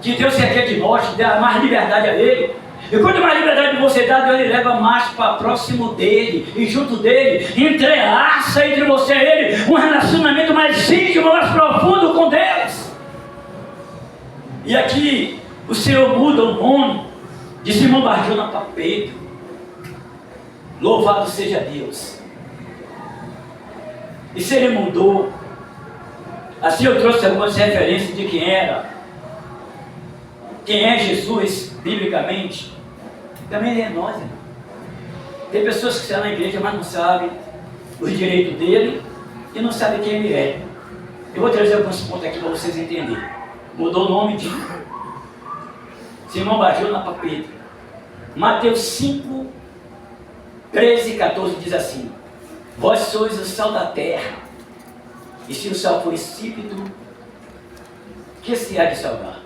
que Deus requer de nós, que dá mais liberdade a Ele. E quanto mais liberdade você dá, Deus lhe leva mais para próximo dEle, e junto dEle, entrelaça entre você e Ele, um relacionamento mais íntimo, mais profundo com Deus. E aqui, o Senhor muda o nome de Simão Bar-Jona para Pedro. Louvado seja Deus. E se Ele mudou, assim eu trouxe algumas referências de quem é Jesus, biblicamente. Também é nós, irmão. Tem pessoas que estão na igreja, mas não sabem os direitos dele e não sabem quem ele é. Eu vou trazer alguns pontos aqui para vocês entenderem. Mudou o nome de Simão Bar-Jona para Pedro. Mateus 5, 13 e 14 diz assim: vós sois o sal da terra, e se o sal for insípido, que se há de salgar?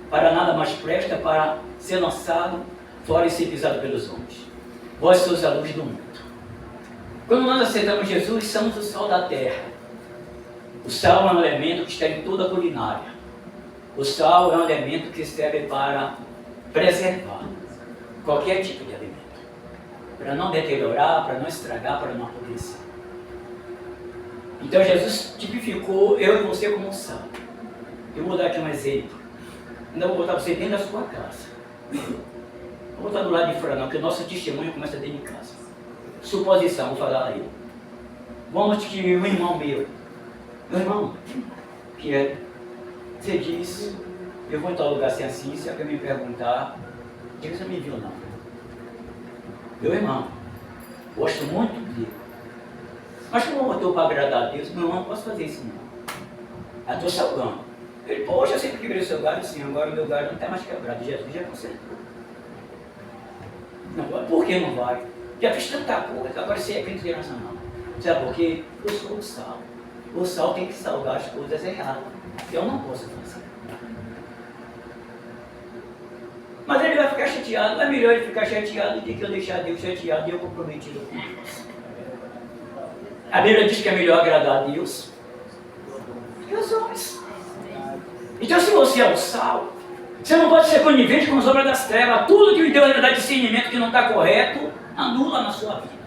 Para nada mais presta para ser lançado fora e ser pisado pelos homens. Vós sois a luz do mundo. Quando nós aceitamos Jesus, somos o sal da terra. O sal é um elemento que está em toda a culinária. O sal é um elemento que serve para preservar qualquer tipo de alimento, para não deteriorar, para não estragar, para não apodrecer. Então Jesus tipificou eu e você como um sal. Eu vou dar aqui um exemplo. Ainda vou botar você dentro da sua casa. Vou botar do lado de fora não, porque o nosso testemunho começa dentro de casa. Suposição, vou falar aí. Vamos que um irmão meu irmão, que é, você diz, eu vou em tal lugar assim, se alguém me perguntar, diga se não me viu não. Meu irmão, gosto muito dele. Mas como eu estou para agradar a Deus, meu irmão, não posso fazer isso não. Eu estou salgando. Ele, poxa, eu sempre quebrei o seu galho, sim, agora o meu galho não está mais quebrado, Jesus já consertou. Não, por que não vai? Já fiz tanta coisa, agora você é crente de herança não. Sabe por quê? Eu sou o sal. O sal tem que salgar as coisas erradas. Eu não posso fazer. Mas ele vai ficar chateado. É melhor ele ficar chateado do que eu deixar Deus chateado e eu comprometido com Deus. A Bíblia diz que é melhor agradar a Deus que os homens. Então se você é o sal, você não pode ser conivente com as obras das trevas. Tudo que Deus lhe dá discernimento que não está correto, anula na sua vida.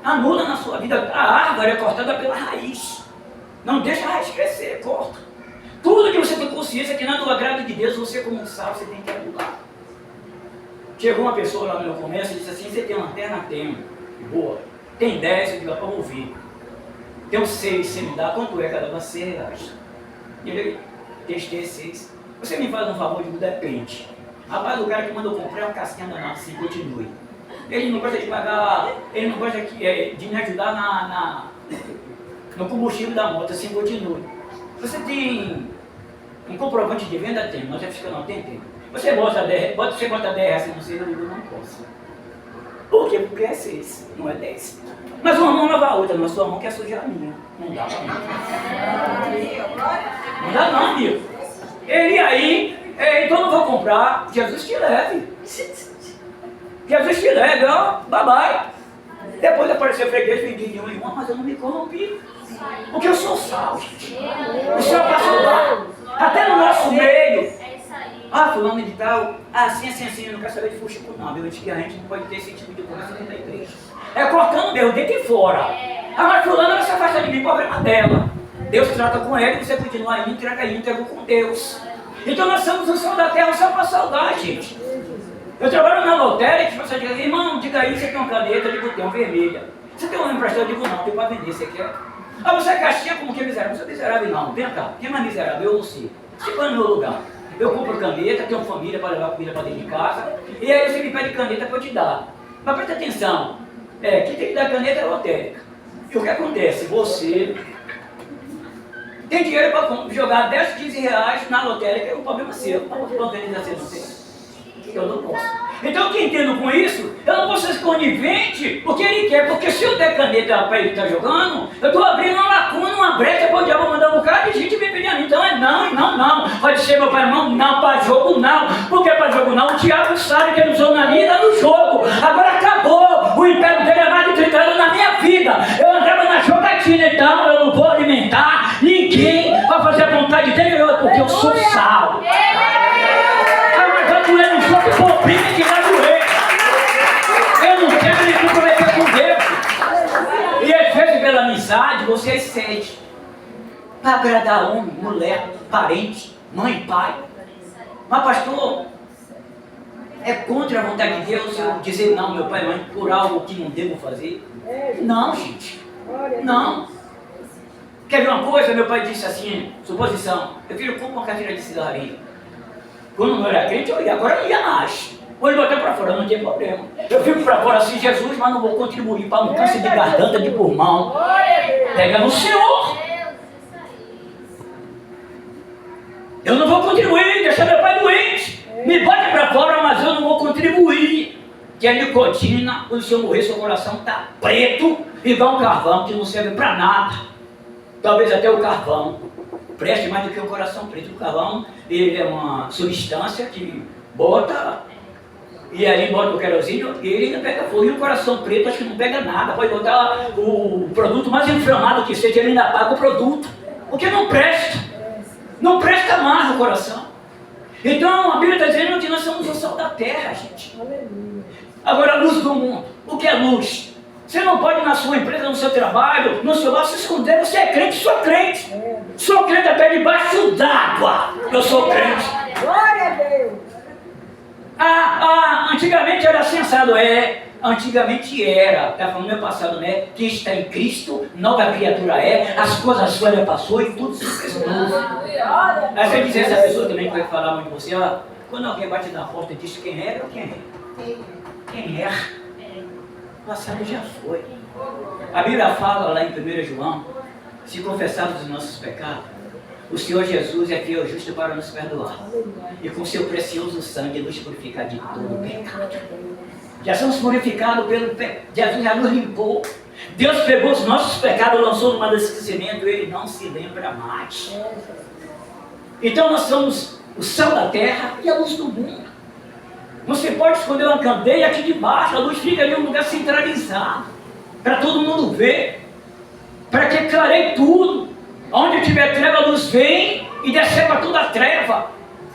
Anula na sua vida. A árvore é cortada pela raiz. Não deixa a raiz crescer, corta. Tudo que você tem consciência que não é do agrado de Deus, você como um sal, você tem que anular. Chegou uma pessoa lá no meu comércio e disse assim, você tem uma lanterna? Tenho. Boa. Tem 10, eu digo, vamos ouvir. Tem 6, você me dá, quanto é cada uma? R$6. E ele, testei 6. Você me faz um favor de mudar depende. Rapaz, o cara que mandou comprar é um casquinha danado, assim, continue. Ele não gosta de pagar, ele não gosta de me ajudar no combustível da moto, assim, continue. Você tem um comprovante de venda? Tem, mas é fiscal não, tem. Você bota 10, você bota 10 assim, não sei, eu digo, não posso. Por quê? Porque é 6, não é 10. Mas uma mão lava a outra, não, a sua mão quer sujar a minha. Não dá pra mim. Não dá não, amigo. Ele aí Então eu não vou comprar. Jesus te leve. Jesus te leve, ó, bye bye. Depois apareceu freguês, vendi um irmão, mas eu não me corrompi. Porque eu sou sal, gente. O Senhor passou lá. Até no nosso meio. Fulano de tal, assim, eu não quero saber de fuxico não, viu? Que a gente não pode ter esse tipo de conversa dentro da igreja. É cortando mesmo, dentro e fora. Mas fulano vai se afastar de mim, problema dela. Deus trata com ele, você continua íntegro com Deus. Então nós somos o sol da terra só para saudade, gente. Eu trabalho na lotérica, que você diz, irmão, diga aí, você tem uma caneta, eu digo, tem uma vermelha. Você tem uma emprestado? Eu digo, não, tem para vender, você quer? Você é caixinha como que é miserável? Você é miserável não, vem cá, quem é mais miserável? Eu ou você? Você vai no meu lugar. Eu compro caneta, tenho família para levar comida para dentro de casa, e aí você me pede caneta para eu te dar. Mas presta atenção, quem tem que dar caneta é a lotérica. E o que acontece? Você tem dinheiro para jogar 10, 15 reais na lotérica, o problema é seu. Não tem. Eu não posso. Então, o que entendo com isso, eu não posso ser conivente porque ele quer, porque se eu der caneta para ele estar jogando, eu estou abrindo uma lacuna, uma brecha para o diabo mandar um bocado de gente me pedir a mim. Então é não. Pode ser meu pai, irmão, não, para jogo não. Por que para jogo não? O diabo sabe que ele usou na vida no jogo. Agora acabou. O império dele é mais de 30 anos na minha vida. Eu andava na jogatina, então eu não vou alimentar ninguém para fazer a vontade dele, porque eu sou sal. Eu não sou que bobinha que vai doer. Eu não quero me comprometer com Deus. E às vezes pela amizade você cede para agradar homem, mulher, parente, mãe, pai. Mas pastor, é contra a vontade de Deus eu dizer não, meu pai e mãe, por algo que não devo fazer? Não, gente. Não. Quer ver uma coisa? Meu pai disse assim, suposição, eu filho, compra uma carteira de cigarrinho. Quando não era crente, eu ia, agora eu ia mais. Hoje botar para fora, não tinha problema. Eu fico para fora assim, Jesus, mas não vou contribuir para um câncer de garganta, de pulmão. Pega no Senhor. Eu não vou contribuir, deixa meu pai doente. Me bote para fora, mas eu não vou contribuir. Que a nicotina, quando o Senhor morrer, seu coração está preto, igual um carvão, que não serve para nada. Talvez até o carvão preste mais do que o coração preto. O carvão, ele é uma substância que bota, e aí bota o querosínio, e ele ainda pega fogo. E o coração preto, acho que não pega nada. Pode botar o produto mais inflamado que seja, ele ainda paga o produto. Porque não presta. Não presta mais o coração. Então, a Bíblia está dizendo que nós somos o sal da terra, gente. Agora, a luz do mundo. O que é luz? Você não pode na sua empresa, no seu trabalho, no seu lar, se esconder. Você é crente, sou crente. Sou crente até debaixo d'água. Eu sou crente. Glória a Deus. Antigamente era sensado. Antigamente era. Está falando no meu passado, né? Quem está em Cristo, nova criatura é. As coisas velhas passou e tudo se fez novo. Aí você diz essa pessoa também que vai falar muito com você, quando alguém bate na porta e diz quem é ou quem é? Quem é? O passado já foi. A Bíblia fala lá em 1 João, se confessarmos os nossos pecados, o Senhor Jesus é fiel e justo para nos perdoar. E com seu precioso sangue nos purificar de todo pecado. Já somos purificados pelo pecado. Jesus já nos limpou. Deus pegou os nossos pecados, lançou no mar do esquecimento, ele não se lembra mais. Então nós somos o sal da terra e a luz do mundo. Você pode esconder uma candeia aqui debaixo, a luz fica ali em um lugar centralizado, para todo mundo ver, para que clareie tudo. Onde tiver treva, a luz vem e deceba toda a treva.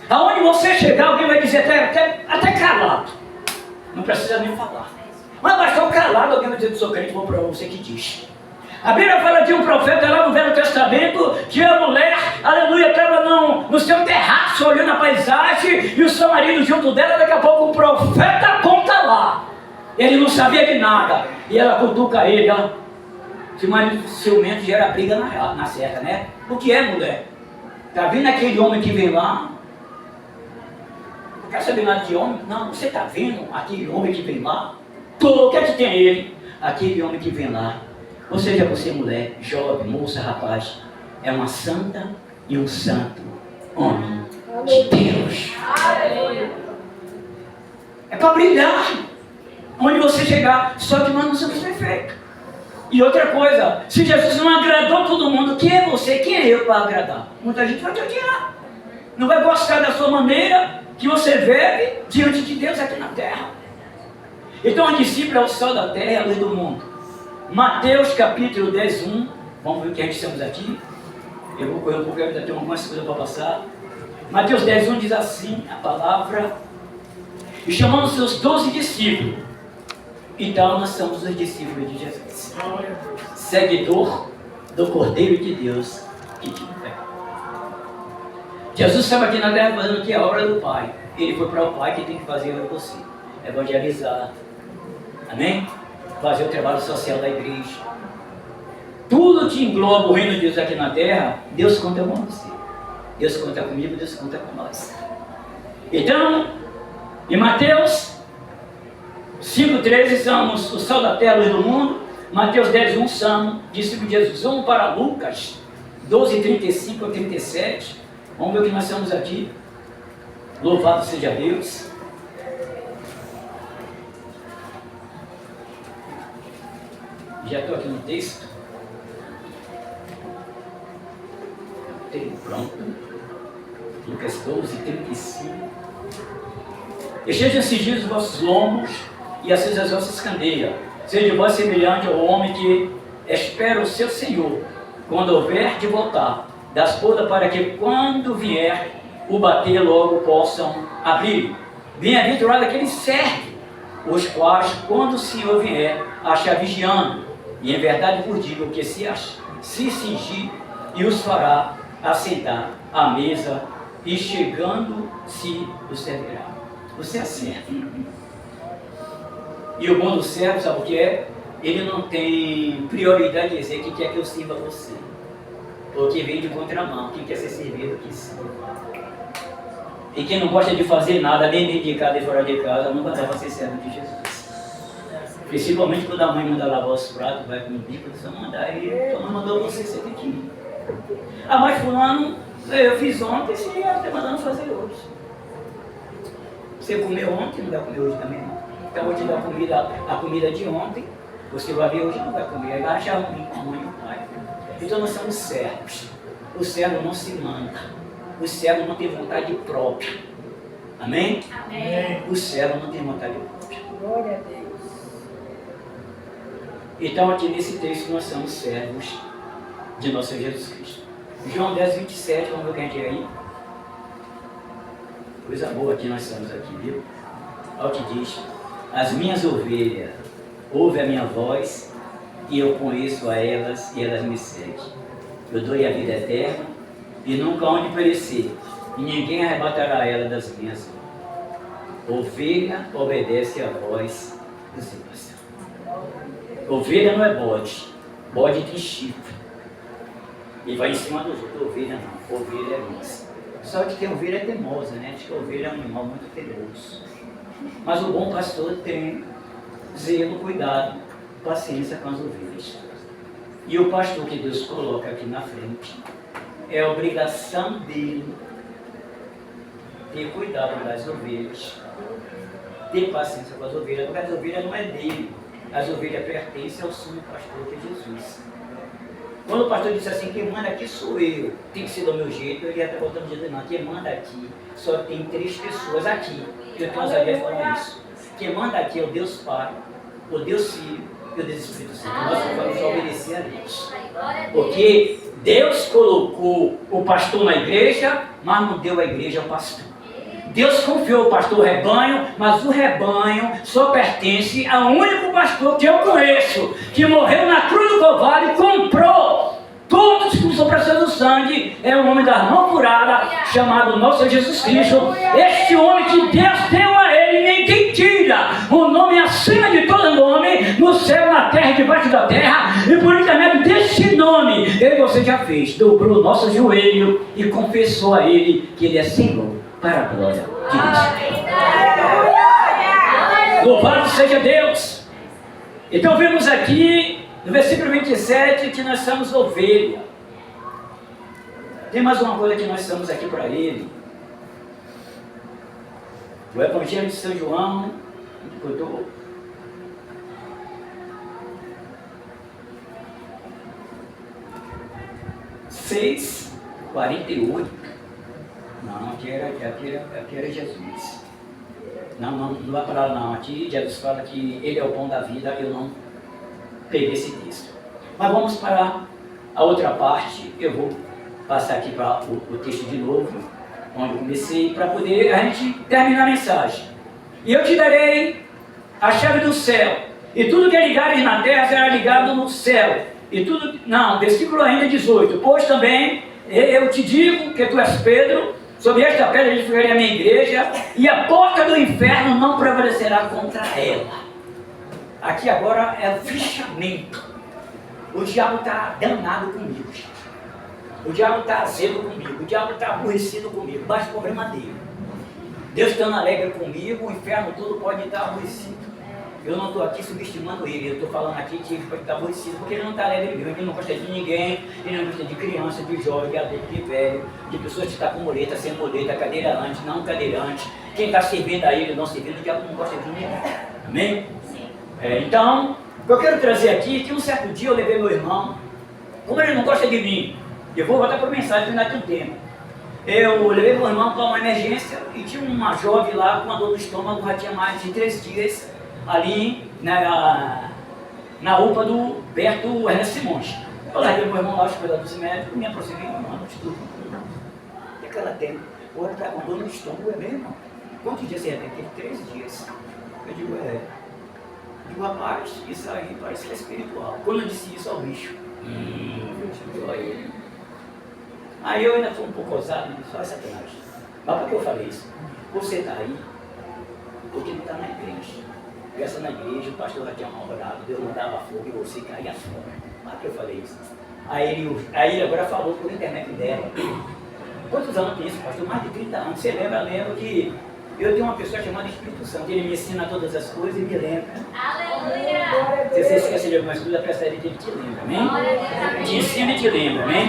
Aonde você chegar, alguém vai dizer até calado. Não precisa nem falar. Mas bastou calado, alguém vai dizer que sou crente, vou provar você que diz. A Bíblia fala de um profeta lá no Velho Testamento, que a mulher, aleluia, estava no seu terraço olhando a paisagem, e o seu marido junto dela, daqui a pouco o profeta aponta lá. Ele não sabia de nada, e ela cutuca ele, Se o marido ciumento gera briga na certa, né? O que é, mulher? Está vendo aquele homem que vem lá? Não quer saber nada de homem? Não, você está vendo aquele homem que vem lá? O que é que tem ele? Aquele homem que vem lá. Ou seja, você mulher, jovem, moça, rapaz, é uma santa e um santo homem de Deus. É para brilhar. Onde você chegar, só que nós não somos perfeitos. E outra coisa, se Jesus não agradou todo mundo, quem é você, quem é eu para agradar? Muita gente vai te odiar. não vai gostar da sua maneira que você vive diante de Deus aqui na terra. Então o discípulo é o sal da terra, a luz do mundo. Mateus capítulo 10, 1. Vamos ver o que a gente estamos aqui. Eu vou correr um pouco, ainda tenho algumas coisas para passar. Mateus 10, 1 diz assim, a palavra: e chamando os seus 12 discípulos. Então nós somos os discípulos de Jesus, seguidor do Cordeiro de Deus que tinha fé. Jesus estava aqui na terra fazendo aqui a obra do Pai. Ele foi para o Pai que tem que fazer o possível: evangelizar, amém? Fazer o trabalho social da igreja. Tudo que engloba o reino de Deus aqui na terra, Deus conta com você. Deus conta comigo, Deus conta com nós. Então, em Mateus 5,13 somos o sal da terra, a luz do mundo. Mateus 10, 1 somos discípulos de Jesus. Vamos para Lucas 12, 35 a 37. Vamos ver o que nós estamos aqui. Louvado seja Deus. Já estou aqui no texto. Tenho pronto. Lucas 12, 35. Enchei-se dias os vossos lombos e acesa as vossas candeias. Seja vós semelhante ao homem que espera o seu Senhor, quando houver de voltar das bodas, para que quando vier o bater logo possam abrir. Bem-aventurado aquele servo, os quais, quando o Senhor vier, achar vigiando. E em verdade vos digo que se cingir e os fará assentar à mesa, e chegando se os servirá. Você é servo. E o bom do servo, sabe o que é? Ele não tem prioridade de dizer que quer que eu sirva você, porque vem de contramão. Quem quer ser servido, que sirva. E quem não gosta de fazer nada, nem dentro de casa e fora de casa, nunca deve ser servo de Jesus. Principalmente quando a mãe manda lavar os pratos, vai com o bico, você mandar e tua mãe mandou você tem que ir. Ah, mas fulano, eu fiz ontem, você já está mandando fazer hoje. Você comeu ontem, não vai comer hoje também não. Então vou te dar a comida de ontem, você vai ver hoje, não vai comer, aí vai achar ruim com a mãe e o pai. Então nós somos servos. O servo não se manda. O servo não tem vontade própria. Amém? Amém. O servo não tem vontade própria. Glória a Deus. Então aqui nesse texto nós somos servos de nosso Senhor Jesus Cristo. João 10, 27, vamos ver o que a gente é aí. Coisa boa que nós estamos aqui, viu? Olha o que diz: as minhas ovelhas ouvem a minha voz, e eu conheço a elas, e elas me seguem. Eu dou-lhe a vida eterna, e nunca hão de perecer, e ninguém arrebatará ela das minhas mãos. Ovelha obedece à voz do seu pastor. Ovelha não é bode. Bode tem chifre e vai em cima dos outros. Ovelha não. Ovelha é mansa. Só que tem ovelha teimosa, né? Acho que a ovelha é um animal muito teimoso. Mas o bom pastor tem zelo, cuidado, paciência com as ovelhas. E o pastor que Deus coloca aqui na frente, é a obrigação dele ter cuidado das ovelhas, ter paciência com as ovelhas, porque as ovelhas não é dele. As ovelhas pertencem ao sumo pastor que é Jesus. Quando o pastor disse assim, quem manda aqui sou eu, tem que ser do meu jeito, ele ia estar voltando dizendo, não, quem manda aqui só tem 3 pessoas aqui. Eu tenho as abelhas falando isso. Quem manda aqui é o Deus Pai, o Deus Filho e o Deus Espírito Santo. Nós vamos obedecer a Deus. Porque Deus colocou o pastor na igreja, mas não deu a igreja ao pastor. Deus confiou o pastor rebanho, mas o rebanho só pertence ao único pastor que eu conheço, que morreu na cruz do Calvário e comprou todos que são preciosos do sangue. É o nome da mão curada, chamado nosso Jesus Cristo. Este homem que Deus deu a ele, ninguém tira. O nome acima de todo nome, no céu, na terra e debaixo da terra. E por intermédio deste nome, eu e você já fez, dobrou o nosso joelho e confessou a ele que ele é Senhor. Para a glória de Deus. Louvado seja Deus. Então vemos aqui no versículo 27 que nós somos ovelha. Tem mais uma coisa que nós somos aqui para ele. O Evangelho de São João, botou 6:48. Não, aqui era Jesus. Não vai para lá não. Aqui Jesus fala que Ele é o pão da vida. Eu não peguei esse texto. Mas vamos para a outra parte. Eu vou passar aqui para o texto de novo, onde eu comecei, para poder a gente terminar a mensagem. E eu te darei a chave do céu. E tudo que é ligado na terra será ligado no céu. E tudo... Não, versículo ainda 18. Pois também eu te digo que tu és Pedro. Sobre esta pedra edificarei a minha igreja, e a porta do inferno não prevalecerá contra ela. Aqui agora é o fechamento. O diabo está danado comigo, gente. O diabo está azedo comigo, o diabo está aborrecido comigo, mas o problema dele. Deus estando alegre comigo, o inferno todo pode estar aborrecido. Eu não estou aqui subestimando ele, eu estou falando aqui que ele pode estar aborrecido, porque ele não está alegre mesmo, ele não gosta de ninguém, ele não gosta de criança, de jovem, de adulto, de velho, de pessoas que estão com muleta, sem muleta, cadeirante, não cadeirante, quem está servindo a ele, não servindo, o diabo não gosta de ninguém. Amém? Sim. Então, o que eu quero trazer aqui é que um certo dia eu levei meu irmão, como ele não gosta de mim, eu vou voltar para a mensagem daqui a um tempo. Eu levei meu irmão para uma emergência e tinha uma jovem lá com uma dor no estômago, já tinha mais de 3 dias, ali na UPA do Berto Ernesto Simões. Eu larguei meu irmão lá, os cuidadores médicos, me aproximei, irmão, estudo. O que é que ela tem? Ou ela está com dor no estômago, é mesmo? Quantos dias você tem? 3 dias. Eu digo, Eu digo, rapaz, isso aí parece que é espiritual. Quando eu disse isso ao bicho, eu aí. Aí eu ainda fui um pouco ousado e disse, olha sacanagem. Mas por que eu falei isso? Você está aí porque não está na igreja. Essa na igreja, o pastor já tinha mal-orado, Deus mandava fogo e você caía fora. Mas por que eu falei isso? Aí ele agora falou por internet dela. Quantos anos tem isso, pastor? Mais de 30 anos. Você lembra que eu tenho uma pessoa chamada Espírito Santo, ele me ensina todas as coisas e me lembra. Aleluia! Se você esquece de algumas coisas, presta ele que ele te lembra, amém? Te ensina e te lembra, amém?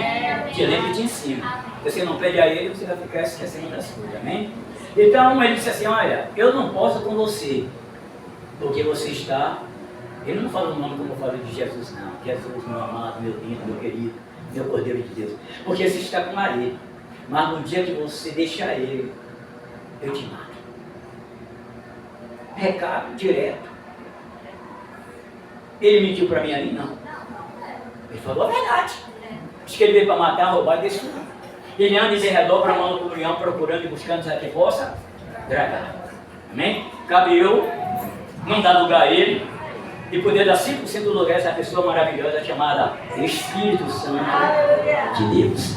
Te lembra e te ensina. Se você não pede a ele, você vai ficar esquecendo das coisas, amém? Então ele disse assim, olha, eu não posso com você, porque você está... Ele não fala o nome como eu falo de Jesus, não. Jesus, meu amado, meu lindo, meu querido, meu Cordeiro de Deus. Porque você está com marido. Mas no dia que você deixar ele, eu te mato. Recado direto. Ele mentiu para mim ali? Não. Ele falou a verdade. Diz que ele veio para matar, roubar e destruir. Ele anda em redor para uma comunhão, procurando e buscando a que possa dragar. Amém? Cabe eu não dar lugar a ele e poder dar 5% do lugar a essa pessoa maravilhosa chamada Espírito Santo de Deus.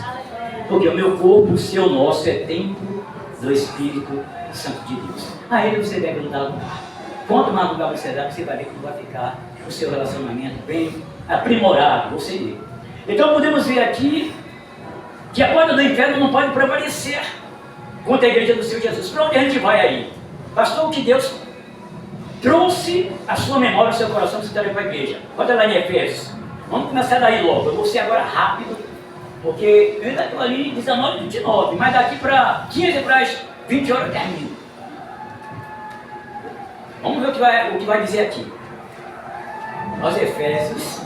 Porque o meu corpo, o seu, nosso, é templo do Espírito Santo de Deus. A ele você deve dar lugar. Quanto mais lugar você dá, você vai ver que vai ficar o seu relacionamento bem aprimorado, você vê. Então podemos ver aqui que a porta do inferno não pode prevalecer contra a igreja do Senhor Jesus. Para onde a gente vai aí? Pastor, o que Deus trouxe a sua memória, o seu coração, você está para a igreja. Bota lá em Efésios. Vamos começar daí logo. Eu vou ser agora rápido, porque eu ainda estou ali 19, 29, mas daqui para 15 para as 20 horas eu termino. Vamos ver o que vai dizer aqui. Nós Efésios,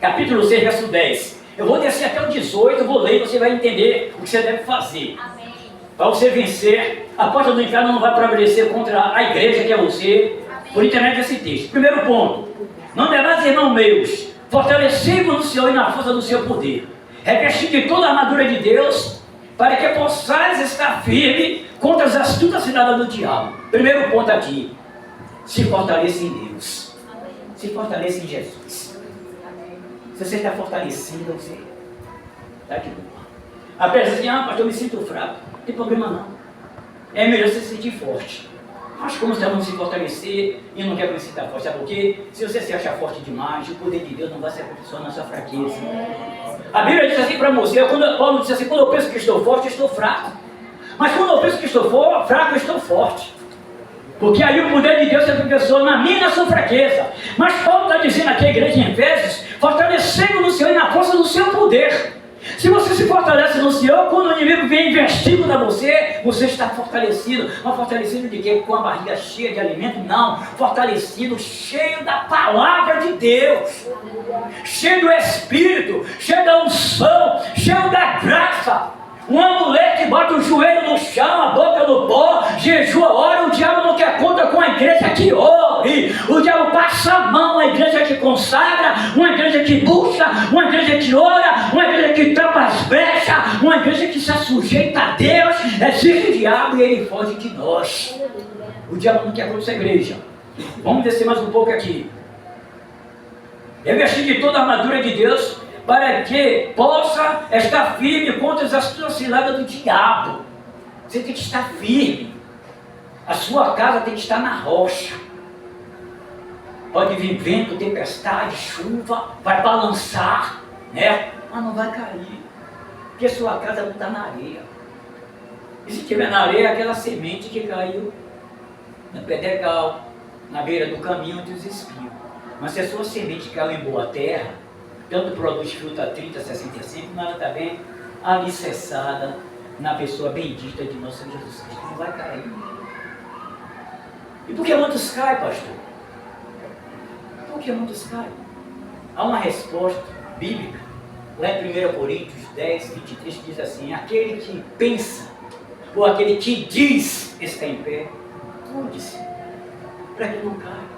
capítulo 6, verso 10. Eu vou descer até o 18, eu vou ler e você vai entender o que você deve fazer. Amém. Para você vencer, a porta do inferno não vai prevalecer contra a igreja que é você. Amém. Por intermédio desse texto. Primeiro ponto. Não demais, irmãos meus, fortalecei-vos no Senhor e na força do seu poder. Revestir de toda a armadura de Deus, para que possais estar firme contra as astutas ciladas do diabo. Primeiro ponto aqui. Se fortaleça em Deus. Se fortaleça em Jesus. Se você está fortalecido, você está de boa. Apesar de pastor, eu me sinto fraco. Não tem problema não. É melhor você se sentir forte. Mas como você não se fortalecer e não quer que você sinta forte, sabe por quê? Se você se acha forte demais, o poder de Deus não vai se aperfeiçoar na sua fraqueza. A Bíblia diz assim para você, Paulo diz assim, quando eu penso que estou forte, eu estou fraco. Mas quando eu penso que estou fraco, eu estou forte. Porque aí o poder de Deus se aperfeiçoa na minha e na sua fraqueza. Mas Paulo está dizendo aqui, a igreja em Efésios, fortalecendo no Senhor e na força do seu poder. Se você se fortalece no Senhor, quando o inimigo vem investindo na você, você está fortalecido. Mas fortalecido de quê? Com a barriga cheia de alimento? Não. Fortalecido, cheio da palavra de Deus. Cheio do Espírito, cheio da unção, cheio da graça. Uma mulher que bota o joelho no chão, a boca no pó, jejua, ora, o diabo não quer conta com a igreja que ore. O diabo passa a mão, uma igreja que consagra, uma igreja que busca, uma igreja que ora, uma igreja que tapa as brechas, uma igreja que se sujeita a Deus. Existe o diabo e ele foge de nós. O diabo não quer conta essa igreja. Vamos descer mais um pouco aqui. Eu vesti de toda a armadura de Deus para que possa estar firme contra as ciladas do diabo. Você tem que estar firme. A sua casa tem que estar na rocha. Pode vir vento, tempestade, chuva, vai balançar, né? Mas não vai cair, porque a sua casa não está na areia. E se tiver na areia, aquela semente que caiu no pedregal, na beira do caminho onde os espinhos. Mas se a sua semente caiu em boa terra, tanto produz fruta 30, 65, mas ela está bem alicerçada na pessoa bendita de nosso Senhor Jesus Cristo. Não vai cair. E por que muitos caem, pastor? Por que muitos caem? Há uma resposta bíblica, lá em 1 Coríntios 10, 23, que diz assim: aquele que pensa, ou aquele que diz está em pé, cuide-se, para que não caia.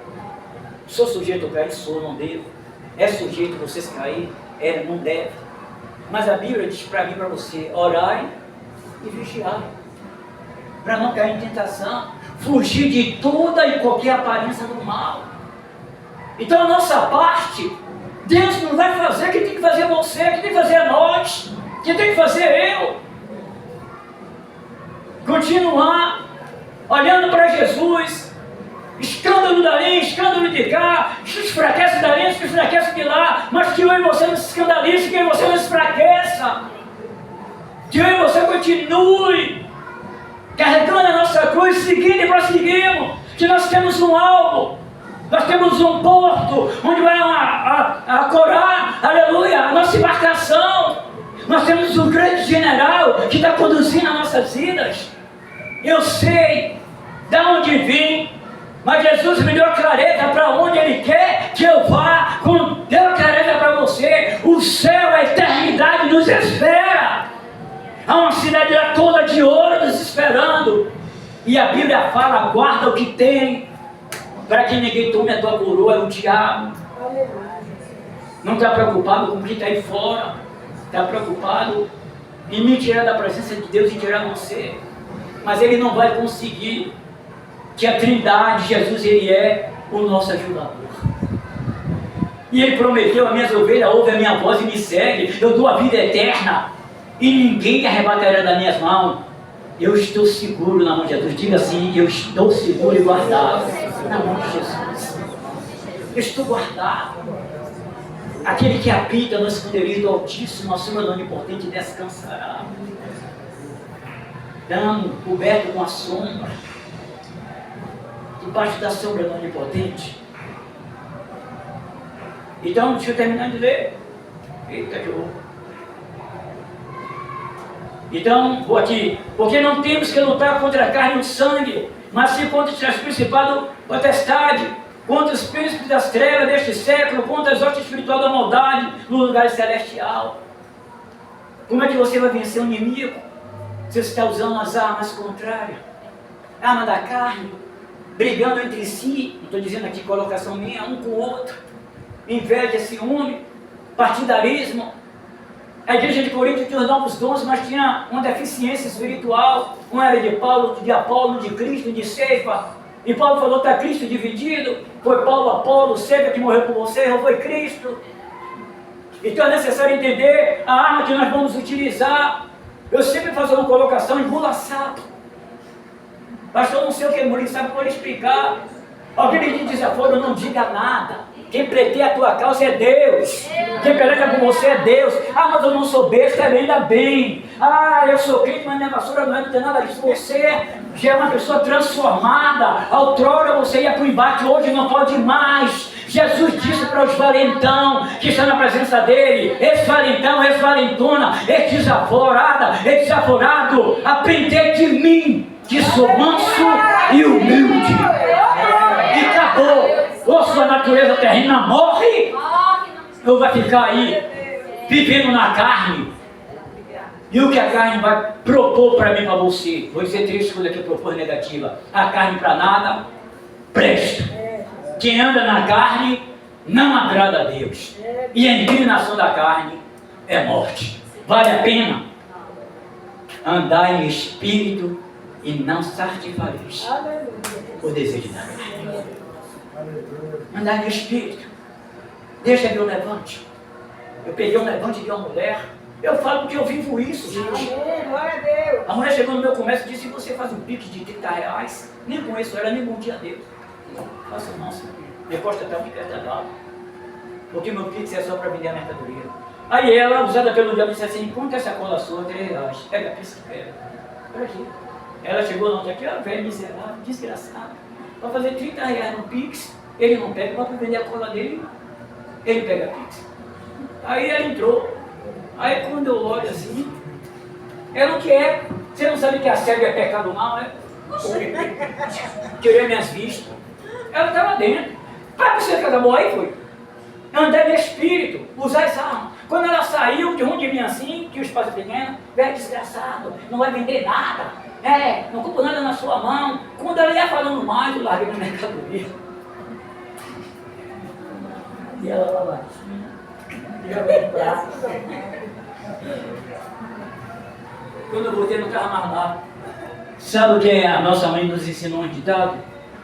Sou sujeito a cair? Sou, não devo. É sujeito a vocês cair? É, não deve. Mas a Bíblia diz para mim e para você: orai e vigiai, para não cair em tentação, fugir de toda e qualquer aparência do mal. Então a nossa parte, Deus não vai fazer, quem tem que fazer é você, quem tem que fazer é nós, quem tem que fazer é eu. Continuar olhando para Jesus, escândalo dali, escândalo de cá, esfraquece dali, esfraquece de lá, mas que eu e você não se escandalize, que eu e você não se esfraqueça, que eu e você continue carregando a nossa cruz, seguindo e prosseguindo, que nós temos um alvo, nós temos um porto, onde vai ancorar, aleluia, a nossa embarcação, nós temos um grande general que está conduzindo as nossas vidas. Eu sei de onde vim, mas Jesus me deu clareza para onde Ele quer que eu vá, deu clareza para você. O céu, a eternidade nos espera. Há uma cidade toda de ouro nos esperando. E a Bíblia fala: guarda o que tem, para que ninguém tome a tua coroa. É o diabo. Não está preocupado com o que está aí fora, está preocupado em me tirar da presença de Deus e tirar você. Mas ele não vai conseguir, que a Trindade, Jesus, Ele é o nosso ajudador. E Ele prometeu: as minhas ovelhas ouvem a minha voz e me seguem, eu dou a vida eterna, e ninguém arrebatará das minhas mãos. Eu estou seguro na mão de Jesus. Diga assim: eu estou seguro e guardado na mão de Jesus. Eu estou guardado. Aquele que habita no esconderijo do Altíssimo, a sombra do Onipotente descansará. Dando, coberto com a sombra, debaixo da sombra do Onipotente. Então, deixa eu terminar de ler. Eita, que horror. Então, vou aqui. Porque não temos que lutar contra a carne e o sangue, mas sim contra os principados, potestade, contra os príncipes das trevas deste século, contra as hostes espirituais da maldade no lugar celestial. Como é que você vai vencer o inimigo? Você está usando as armas contrárias, arma da carne, brigando entre si. Não estou dizendo aqui colocação minha, um com o outro, inveja, ciúme, partidarismo. A igreja de Corinto tinha os novos dons, mas tinha uma deficiência espiritual. Um era de Paulo, de Apolo, de Cristo, de Ceifa. E Paulo falou: está Cristo dividido? Foi Paulo, Apolo, Ceifa que morreu por você, ou foi Cristo? Então é necessário entender a arma que nós vamos utilizar. Eu sempre faço uma colocação: emulaçado. Pastor, não sei o que é emulaçado, pode explicar. Alguém me diz desaforo, não diga nada. Quem pleiteia a tua causa é Deus. Quem peleta por você é Deus. Ah, mas eu não sou besta, ainda bem. Ah, eu sou crente, mas minha vassoura não tem nada disso. Você já é uma pessoa transformada. Outrora você ia para o embate, hoje não pode mais. Jesus disse para os valentão que estão na presença dele: esse valentão, esse valentona, esse desaforada, esse desaforado, aprendei de mim, que sou manso e humilde. E acabou. Ou sua natureza terrena morre, ou vai ficar aí vivendo na carne, E o que a carne vai propor para mim, para você? Vou dizer 3 coisas que propor negativa. A carne para nada presta. Quem anda na carne não agrada a Deus. E a inclinação da carne é morte. Vale a pena andar em espírito e não satisfareis o desejo da carne. Andar em espírito. Deixa eu levante. Eu peguei um levante de uma mulher. Eu falo porque eu vivo isso, gente. Glória a Deus. A mulher chegou no meu comércio e disse: você faz um pique de R$30. Nem conheço ela, nem bom dia a Deus. Faça não, senhor. Minha costa até um dela. Porque meu pix é só para vender a mercadoria. Aí ela, usada pelo diabo, disse assim: quanto é essa cola sua? R$3. Pega a pizza que pega. Para quê? Ela chegou não, aqui, ó, velho miserável, desgraçado. Vai fazer R$30 no pix, ele não pega, vai para vender a cola dele, ele pega a pizza. Aí ela entrou. Aí quando eu olho assim, ela não quer. Você não sabe que assédio é pecado mal, né? Tirei minhas vistas. Ela estava dentro. Para você que acabou aí, foi. Andar de espírito, usar essa arma. Quando ela saiu de onde vinha assim, que o espaço pequeno, velho desgraçado, não vai vender nada. Não compro nada na sua mão. Quando ela ia falando mais, eu larguei na mercadoria. E ela lá vai. Quando eu voltei, não estava mais lá. Sabe o que a nossa mãe nos ensinou um ditado?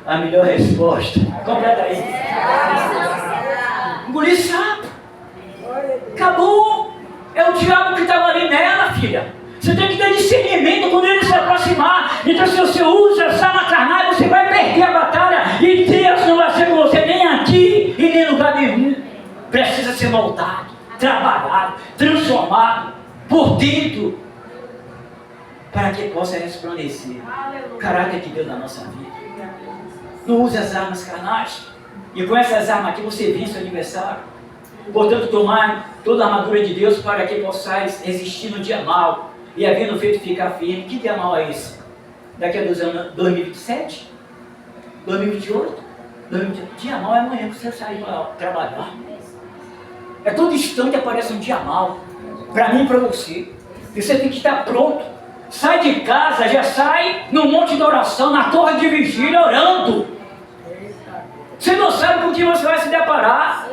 A melhor resposta. Completa aí. Engoli sapo. Acabou. É o diabo que estava ali nela, filha. Você tem que ter discernimento quando ele se aproximar. Então, se você usa essa arma carnal, você vai perder a batalha. E Deus não vai ser com você nem aqui e nem em lugar nenhum. Precisa ser moldado, trabalhado, transformado por dentro, para que possa resplandecer o caráter de Deus na nossa vida. Não use as armas carnais. E com essas armas aqui você vence o adversário. Portanto, tomai toda a armadura de Deus para que possais resistir no dia mau. E havendo feito ficar firme. Que dia mau é esse? Daqui a 2 anos, 2027? 2028? 2028? Dia mau é amanhã que você sair para trabalhar. É todo instante aparece um dia mau. Para mim e para você. E você tem que estar pronto. Sai de casa, já sai no monte de oração, na torre de vigília, orando. Você não sabe com que você vai se deparar.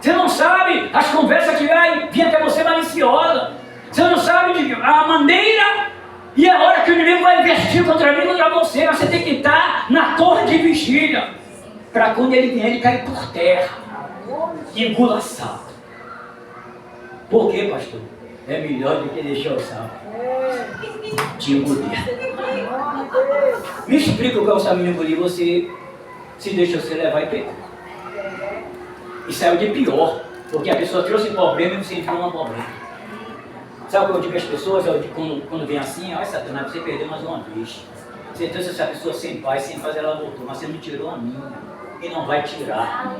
Você não sabe as conversas que vai vir até você maliciosa. Você não sabe a maneira e a hora que o inimigo vai investir contra mim, contra você. Você tem que estar na torre de vigília. Para quando ele vier, ele cair por terra. Engula sapo. Por quê, pastor? É melhor do que deixar o sapo te engolir. Me explica o que é o sapo me engolir. Você se deixou se levar e pegou. E saiu de pior. Porque a pessoa trouxe problema e você entrou no problema. Sabe o que eu digo às pessoas? Eu digo, quando vem assim: olha, Satanás, você perdeu mais uma vez. Você trouxe essa pessoa sem paz ela voltou. Mas você não tirou a minha. E não vai tirar.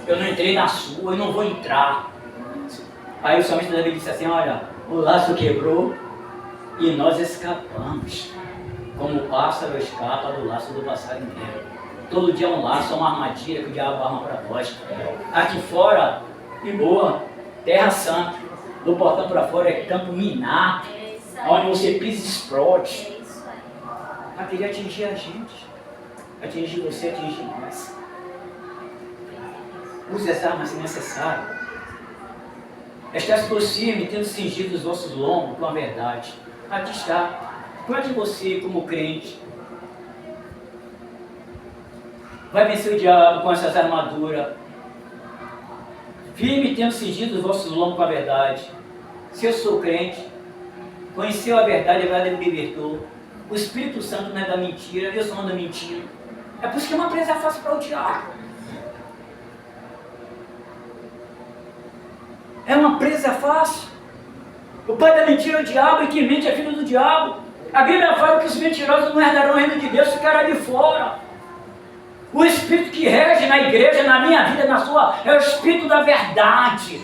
Eu não entrei na sua, eu não vou entrar. Aí o salmista Davi disse assim: olha, o laço quebrou e nós escapamos. Como o pássaro escapa do laço do passarinheiro. Todo dia é um laço, é uma armadilha que o diabo arma para nós. Aqui fora, de boa, terra santa. Do portão para fora é campo minado. Onde você pisa e explode. Mas queria atingir a gente. Atingir você, atingir nós. Use as armas se necessário. Estás por cima, tendo cingido os vossos lombos com a verdade. Aqui está. Quanto de você, como crente, vai vencer o diabo com essas armaduras? Firme, tendo cingido os vossos lombos com a verdade. Se eu sou crente, conheceu a verdade, a verdade me libertou. O Espírito Santo não é da mentira, eu sou da mentira. É por isso que é uma presa fácil para o diabo. É uma presa fácil. O pai da mentira é o diabo, e quem mente é filho do diabo. A Bíblia fala que os mentirosos não herdarão o reino de Deus, ficará de fora. O Espírito que rege na igreja, na minha vida, na sua, é o Espírito da verdade.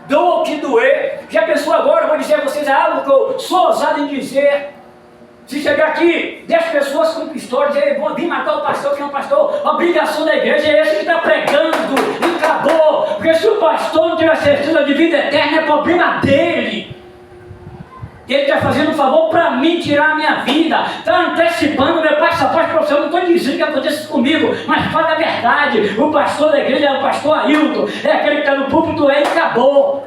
Doa o que doer. Já pensou agora, eu vou dizer a vocês algo que eu sou ousado em dizer. Se chegar aqui 10 pessoas com pistola, dizer, vou vir matar o pastor, que é um pastor, a obrigação da igreja é esse que está pregando, e acabou. Porque se o pastor não tiver certeza de vida eterna, é problema dele. que Ele está fazendo um favor para mim tirar a minha vida, está antecipando o meu passaporte profissional. Não estou dizendo que acontece isso comigo, mas fala a verdade. O pastor da igreja é o pastor Ailton, é aquele que está no púlpito, ele acabou.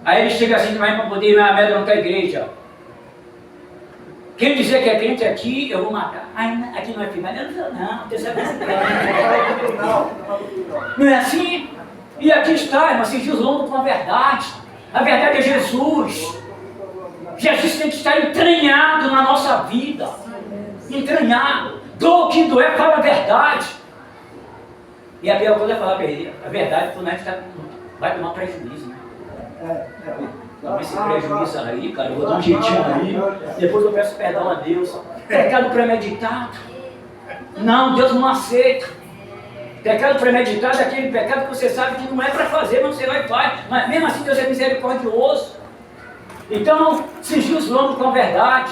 Aí ele chega assim, vai para poder amedrontar a igreja. Quem dizer que é crente aqui, eu vou matar. Aqui não é final, não, terceira vez. Não é assim? E aqui está, irmão, cingiu longo com a verdade. A verdade é Jesus. Jesus tem que estar entranhado na nossa vida. Entranhado. Dou o que doer, fala a verdade. E a pior coisa é falar a verdade, quando a gente vai tomar prejuízo, né? Toma esse prejuízo aí, cara, eu vou dar um jeitinho aí, depois eu peço perdão a Deus. Pecado premeditado. Não, Deus não aceita. Pecado premeditado é aquele pecado que você sabe que não é para fazer, mas você vai e faz. Mas mesmo assim Deus é misericordioso. Então, cingiu os lombos com a verdade,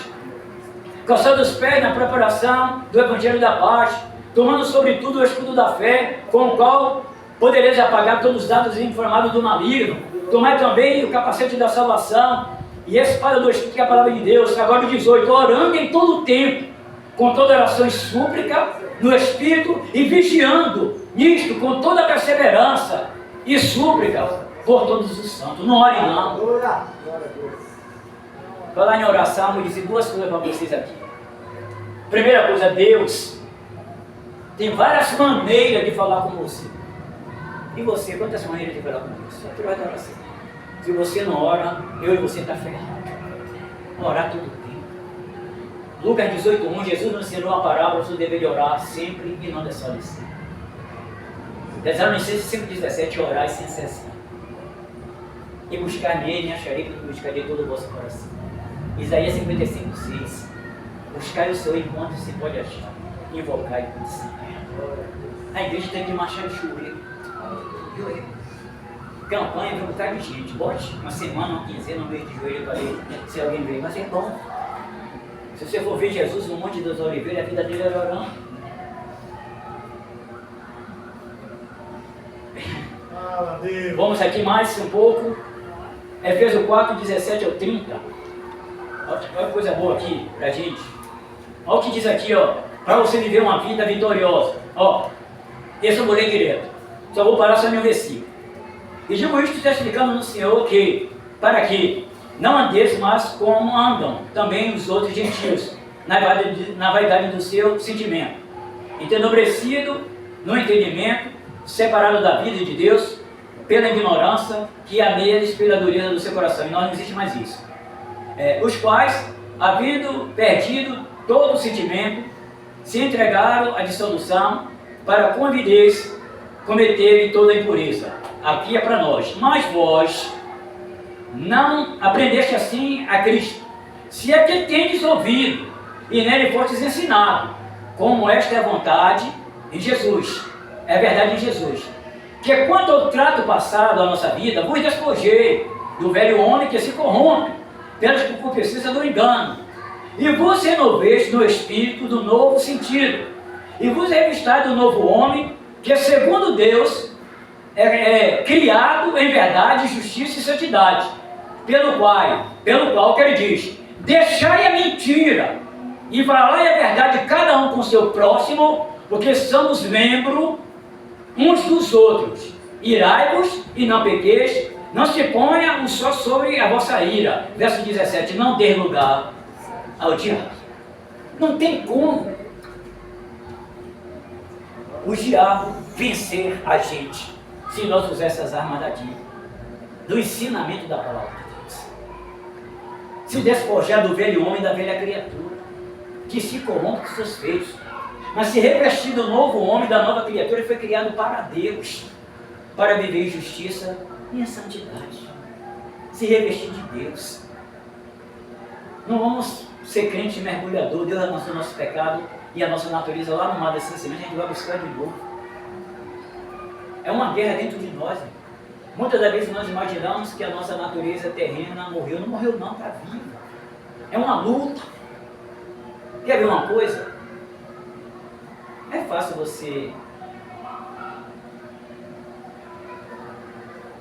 calçando os pés na preparação do Evangelho da Paz, tomando sobretudo o escudo da fé, com o qual podereis apagar todos os dados informados do maligno. Tomai também o capacete da salvação e a espada do Espírito, que é a palavra de Deus. Agora o 18, orando em todo o tempo, com toda oração e súplica, no Espírito, e vigiando nisto, com toda perseverança e súplica, por todos os santos. Não ore não. Falar em oração, vou dizer duas coisas para vocês aqui. Primeira coisa, Deus tem várias maneiras de falar com você. E você, quantas maneiras de falar com Deus? Só através da oração. Se você não ora, eu e você está ferrado. Orar todo o tempo. Lucas 18:1, Jesus nos ensinou a parábola sobre o dever de orar sempre e não desfalecer. Tessalonicenses 5:17, orai sem cessar. E buscar nele, acharei que buscarei todo o vosso coração. Isaías 55:6, buscai o Senhor enquanto se pode achar, invocar enquanto se quer. A igreja tem que marchar de joelho. Campanha para um bocado de gente. Bote uma semana, uma quinzena, um mês de joelho para ver se alguém veio. Mas é bom. Se você for ver Jesus no Monte das Oliveiras, a vida dele era orando. Vamos aqui mais um pouco. Efésios 4:17-30. Olha que coisa boa aqui pra gente. Olha o que diz aqui, ó. Para você viver uma vida vitoriosa. Ó, esse eu vou ler direto. Só vou parar só em um versículo. E digo isto testificando no Senhor que, para que não andeis mais como andam também os outros gentios, na vaidade do seu sentimento, entenebrecido no entendimento, separado da vida de Deus, pela ignorância que há neles, pela dureza do seu coração. E não existe mais isso. Os quais, havendo perdido todo o sentimento, se entregaram à dissolução para com avidez cometerem toda a impureza. Aqui é para nós. Mas vós não aprendeste assim a Cristo. Se é que tendes ouvido e nele fostes ensinado, como esta é a vontade em Jesus. É verdade em Jesus. Que quanto ao trato passado da nossa vida, vos despojei do velho homem que se corrompe pelas concupiscências do engano, e vos renoveste no espírito do novo sentido, e vos revistai do novo homem, que segundo Deus é criado em verdade, justiça e santidade, pelo qual que ele diz, deixai a mentira e falai a verdade cada um com seu próximo, porque somos membros uns dos outros. Irai-vos e não pequeis, não se ponha o sol sobre a vossa ira. Verso 17, não dê lugar ao diabo. Não tem como o diabo vencer a gente se nós usarmos essas armas da dívida, do ensinamento da palavra de Deus. Se despojar do velho homem e da velha criatura, que se corrompe com seus feitos, mas se revestir do novo homem, da nova criatura, ele foi criado para Deus, para viver em justiça e em santidade. Se revestir de Deus. Não vamos ser crente mergulhador, Deus amansou o nosso pecado e a nossa natureza lá no mar da esquecimento, a gente vai buscar de novo. É uma guerra dentro de nós. Muitas das vezes nós imaginamos que a nossa natureza terrena morreu. Não morreu não, está viva. É uma luta. Quer ver uma coisa? É fácil você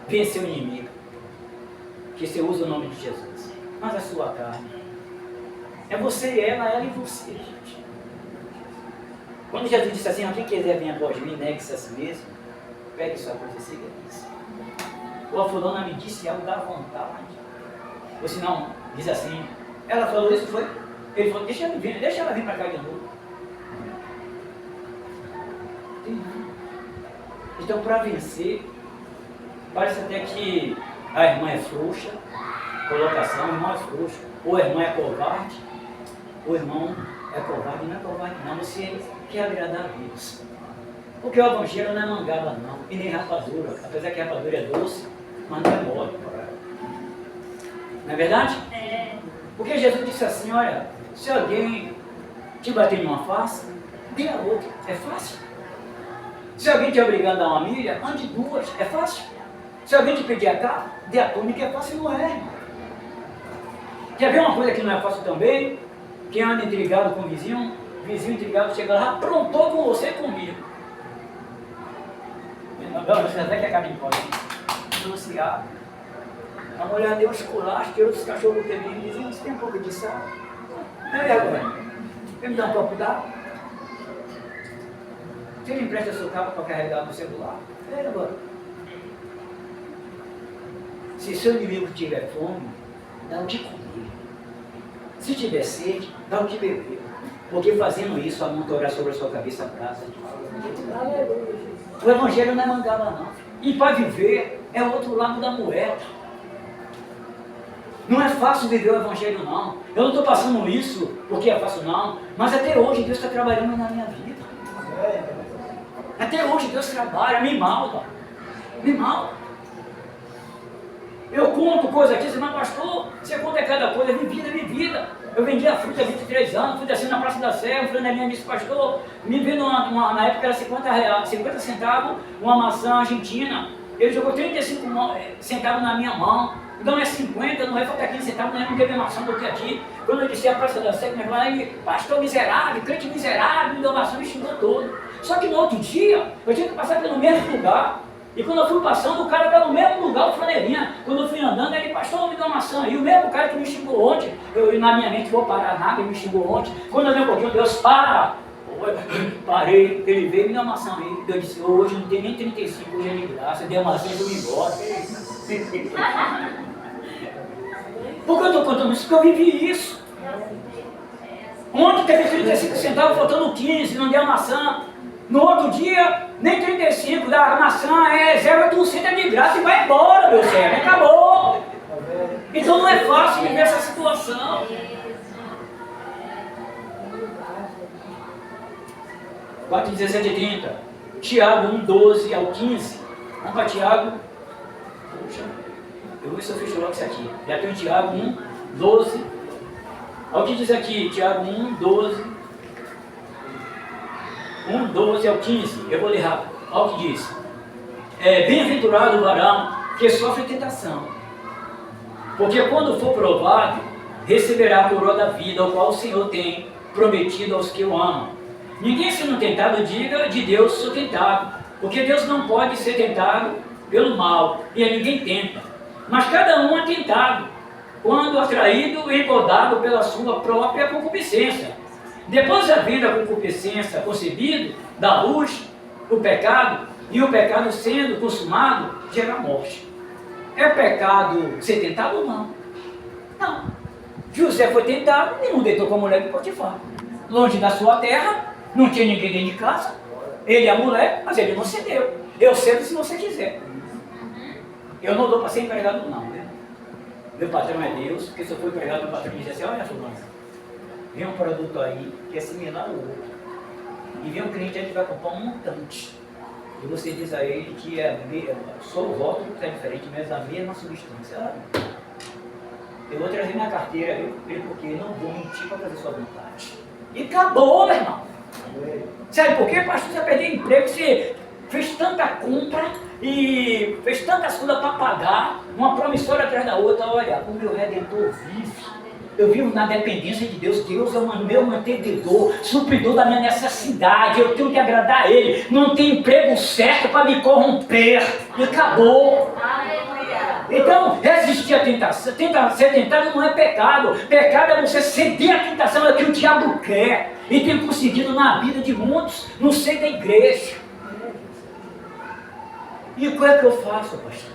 vencer o inimigo, que você usa o nome de Jesus. mas a sua carne. É você e ela e você, gente. Quando Jesus disse assim, quem quiser vir após mim, negue-se a si mesmo, pegue sua cruz e siga isso. Ou a fulana me disse algo da vontade. Ou se não, diz assim, ela falou isso, foi? Ele falou, deixa ela vir para cá de novo. Então, para vencer, parece até que a irmã é frouxa, colocação, o irmão é frouxo, ou a irmã é covarde, o irmão é covarde, não é covarde não, você quer agradar a Deus. Porque o evangelho não é mangaba não, e nem rapadura, apesar que a rapadura é doce, mas não é mole. Não é verdade? É. Porque Jesus disse assim, olha, se alguém te bater numa face, dê a outra, é fácil. Se alguém te obrigar a dar uma milha, ande duas, é fácil. Se alguém te pedir a capa, dê a túnica, é fácil, não é. Quer ver uma coisa que não é fácil também? Quem anda intrigado com o vizinho intrigado chega lá, aprontou com você e comigo. Você até que acaba em pó. Denunciar. A mulher deu um esculacho, tirou os cachorros do terreno e dizia, você tem um pouco de sal? E agora? Quer me dar um copo d'água? Você me empresta seu cabo para carregar no celular? E agora? Se seu inimigo tiver fome, dá o que comer. Se tiver sede, dá o que beber. Porque fazendo isso, amontoará sobre a sua cabeça brasa de fogo. O evangelho não é mangaba não. E para viver é o outro lado da moeda. Não é fácil viver o evangelho não. Eu não estou passando isso porque é fácil não. Mas até hoje Deus está trabalhando na minha vida. Até hoje Deus trabalha, me malda. Me malda. Eu conto coisa aqui, você mas pastor, você conta cada coisa, é vivida. Eu vendia fruta há 23 anos, fui descendo na Praça da Sé, um flanelinha disse, pastor, me viu na época era 50 centavos, uma maçã argentina. Ele jogou 35 centavos na minha mão. Então é 50, não é falta 15 centavos, não é porque minha maçã botei aqui. Quando eu disse a Praça da Sé, me falou, pastor miserável, crente miserável, me deu maçã, me xingou todo. Só que no outro dia, eu tinha que passar pelo mesmo lugar. E quando eu fui passando, o cara estava no mesmo lugar, o flanelinha. Quando eu fui andando, ele, pastor, me deu uma maçã. E o mesmo cara que me xingou ontem, eu na minha mente, vou parar nada, ele me xingou ontem. Quando eu dei um pouquinho, Deus, para! Parei, ele veio e me deu uma maçã aí. Eu disse, hoje não tem nem 35, hoje é de graça. Dei a maçã e fui embora. Por que eu estou contando isso? Porque eu vivi isso. Ontem teve 35 centavos, faltando 15, não deu a maçã. No outro dia, nem 35, da maçã é 0,8% é de graça e vai embora, meu cérebro, acabou. Então não é fácil viver essa situação. 4:17-30, Tiago 1:12 ao 15. Vamos para Tiago. Puxa, eu vou ver se eu fecho logo isso aqui. Já tem Tiago 1:12. Olha o que diz aqui, Tiago 1:12. 1:12 ao 15, eu vou ler rápido. Olha o que diz. Bem-aventurado o varão que sofre tentação, porque quando for provado, receberá a coroa da vida, ao qual o Senhor tem prometido aos que o amam. Ninguém sendo tentado diga, de Deus sou tentado, porque Deus não pode ser tentado pelo mal, e a ninguém tenta. Mas cada um é tentado, quando atraído e engodado pela sua própria concupiscência. Depois havendo a concupiscência concebido, da luz, o pecado, e o pecado sendo consumado, gera morte. É pecado ser tentado ou não? Não. José foi tentado e não deitou com a mulher de Potifar. Longe da sua terra, não tinha ninguém dentro de casa. Ele e a mulher, mas ele não cedeu. Eu cedo se você quiser. Eu não dou para ser empregado não, né? Meu patrão é Deus, porque se eu for empregado, meu patrão diz assim, olha fulano, vem um produto aí que é similar ao outro. E vem um cliente aí que vai comprar um montante. E você diz a ele que só o rótulo que está diferente, mas a mesma substância. Eu vou trazer minha carteira, porque eu não vou mentir para fazer sua vontade. E acabou, meu irmão. Sabe por quê? Pastor, você vai perder emprego, você fez tanta compra e fez tantas coisas para pagar, uma promissória atrás da outra. Olha, o meu Redentor vive. Eu vivo na dependência de Deus. Deus é o meu mantenedor, supridor da minha necessidade. Eu tenho que agradar a Ele. Não tem emprego certo para me corromper. E acabou. Então, resistir à tentação, ser tentado não é pecado. Pecado é você ceder à tentação, é o que o diabo quer. E tem conseguido na vida de muitos, no seio da igreja. E o que é que eu faço, pastor?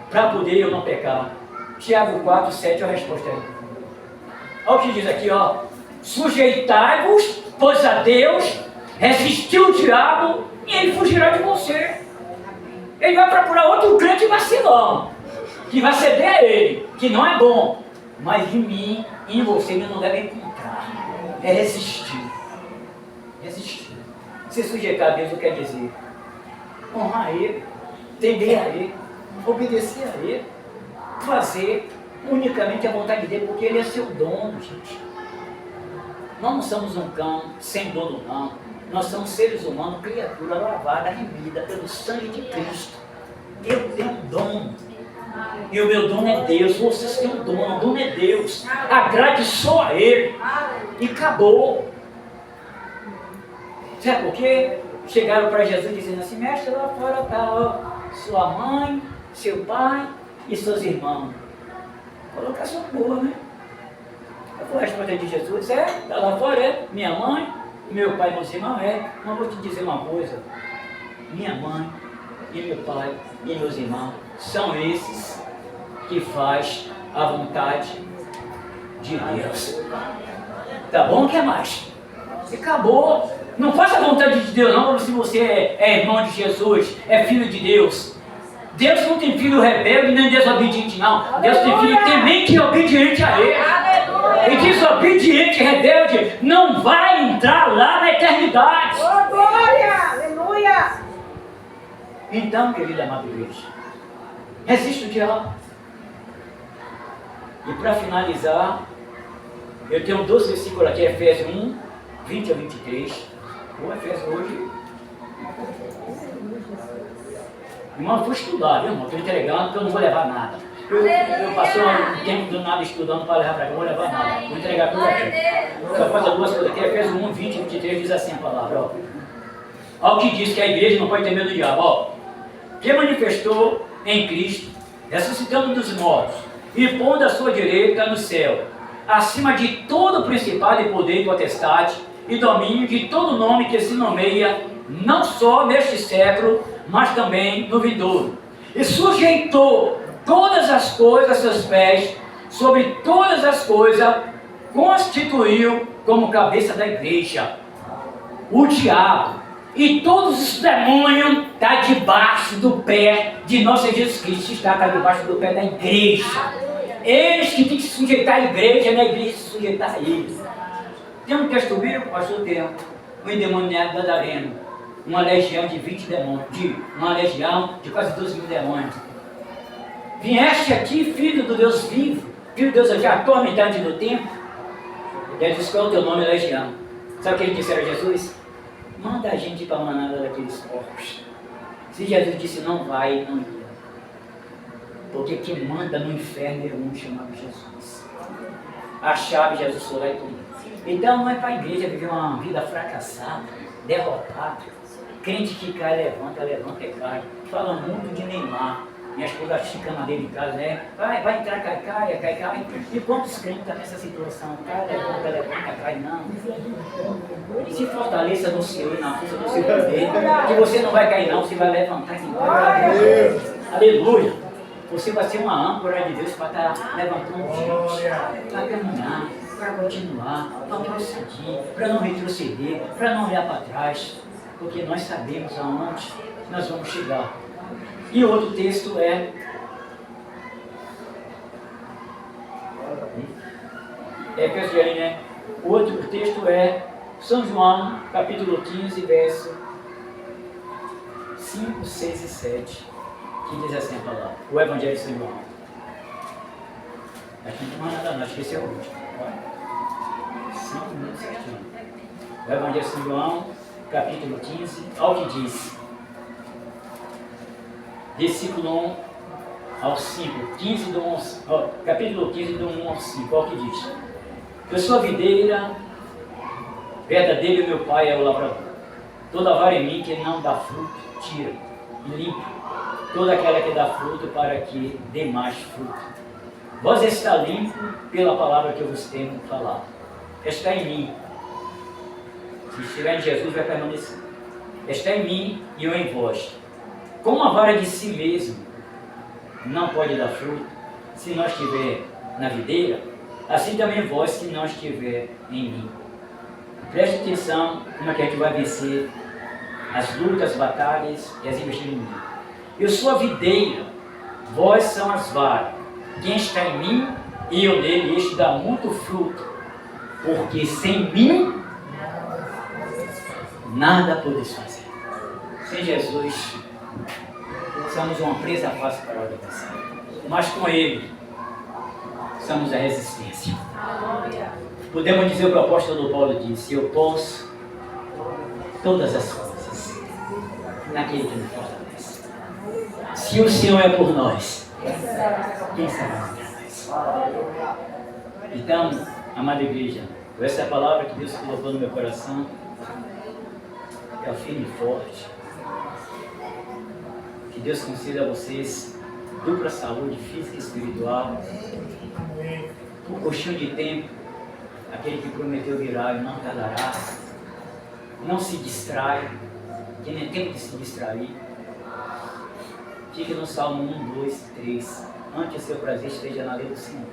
Para poder eu não pecar. Tiago 4, 7 é a resposta aí. Olha o que diz aqui, ó. Sujeitai-vos, pois a Deus, resistiu o diabo e ele fugirá de você. Ele vai procurar outro crente vacilão, que vai ceder a ele, que não é bom. Mas em mim e em você ele não deve encontrar. É resistir. Resistir. Se sujeitar a Deus, o que quer dizer? Honrar Ele, temer a Ele, obedecer a Ele, fazer unicamente a vontade dEle, porque Ele é seu dono, gente. Nós não somos um cão sem dono, não. Nós somos seres humanos, criatura lavada, remida pelo sangue de Cristo. Eu tenho um dono. E o meu dono é Deus. Vocês têm um dono, o dono é Deus. Agrade só a Ele. E acabou. Sabe por quê? Chegaram para Jesus dizendo assim: mestre, lá fora está sua mãe, seu pai e seus irmãos. Colocação boa, né? Eu vou responder de Jesus: está lá fora, é minha mãe, meu pai e meus irmãos, mas vou te dizer uma coisa: minha mãe e meu pai e meus irmãos são esses que faz a vontade de Deus. Tá bom? O que é mais? Acabou. Não faça a vontade de Deus não, se você é irmão de Jesus, é filho de Deus. Deus não tem filho rebelde nem desobediente não. Deus tem filho temente e obediente a Ele. Aleluia. E desobediente, rebelde, não vai entrar lá na eternidade. Oh, glória! Aleluia! Então, querida amada igreja, resiste o diabo. E para finalizar, eu tenho 12 versículos aqui, Efésios 1, 20 a 23. O Efésios hoje. Irmão, eu vou estudar, viu, irmão? Estou entregando porque eu não vou levar nada. Eu passei um tempo do nada estudando para levar para cá, eu não vou levar nada. Vou entregar tudo aqui. Só faz duas coisas aqui. Efésios 1, 20 e 23 diz assim a palavra, ó. Olha o que diz que a igreja não pode ter medo do diabo, ó. Que manifestou em Cristo, ressuscitando dos mortos e pondo a sua direita no céu, acima de todo principado e poder e potestade e domínio, de todo nome que se nomeia, não só neste século, mas também no vindouro. E sujeitou todas as coisas a seus pés, sobre todas as coisas, constituiu como cabeça da igreja o diabo. E todos os demônios estão debaixo do pé de nosso Jesus Cristo, está debaixo do pé da igreja. Eles que têm que se sujeitar à igreja, não é a igreja se sujeitar a eles. Tem um texto bíblico, pastor, tem um endemoniado gadareno, uma legião de 20 demônios, uma legião de quase 12 mil demônios. Vieste aqui, filho do Deus vivo, filho de Deus aqui, atormentante do tempo. E ele disse: qual é o teu nome, legião? Sabe o que ele disse a Jesus? Manda a gente para a manada daqueles porcos. Se Jesus disse não vai, não ia. Porque quem manda no inferno é um chamado Jesus. A chave Jesus foi lá e tudo. Então não é para a igreja viver uma vida fracassada, derrotada. Crente que cai, levanta e cai. Fala muito de Neymar. Minha esposa fica na dele de casa, né? Vai entrar, cai. E quantos crentes estão nessa situação? Cai, levanta, cai, não. Se fortaleça no Senhor e na força do seu poder. Que você não vai cair, não, você vai levantar e vai. Aleluia! Você vai ser uma âncora de Deus para estar levantando gente, para caminhar, para continuar, para prosseguir, para não retroceder, para não olhar para trás, porque nós sabemos aonde nós vamos chegar. E outro texto é Efésios aí, né? O outro texto é São João, capítulo 15, verso 5, 6 e 7, que diz assim a palavra, o Evangelho de São João. Aqui não tem mais nada, não, esqueci o último. 5 minutos certinho. O Evangelho de São João, capítulo 15, olha o que diz. Versículo 1 ao 5, capítulo 15, do 1 ao 5, olha o que diz. Eu sou a videira verdadeira e meu pai é o lavrador. Toda vara em mim que não dá fruto, tira e limpa. toda aquela que dá fruto para que dê mais fruto. Vós está limpo pela palavra que eu vos tenho falado. Está em mim. Se estiver em Jesus, vai permanecer. Está em mim e eu em vós. Como a vara de si mesmo não pode dar fruto, se não estiver na videira, assim também vós, se não estiver em mim. Preste atenção como é que a gente vai vencer as lutas, as batalhas e as investidas no mundo. Eu sou a videira, vós são as varas. Quem está em mim e eu nele, este dá muito fruto, porque sem mim nada podeis fazer. Sem Jesus, somos uma presa fácil para a oração, mas com Ele, somos a resistência. Podemos dizer o que o apóstolo Paulo disse: eu posso todas as coisas naquele que me fortalece. Se o Senhor é por nós, quem será contra nós? Então, amada igreja, essa é a palavra que Deus colocou no meu coração. É firme e forte. Que Deus conceda a vocês dupla saúde física e espiritual. Um colchão de tempo, aquele que prometeu virá e não tardará. Não se distrai, que nem tempo de se distrair. Fique no Salmo 1, 2, 3. Ante o seu prazer esteja na lei do Senhor,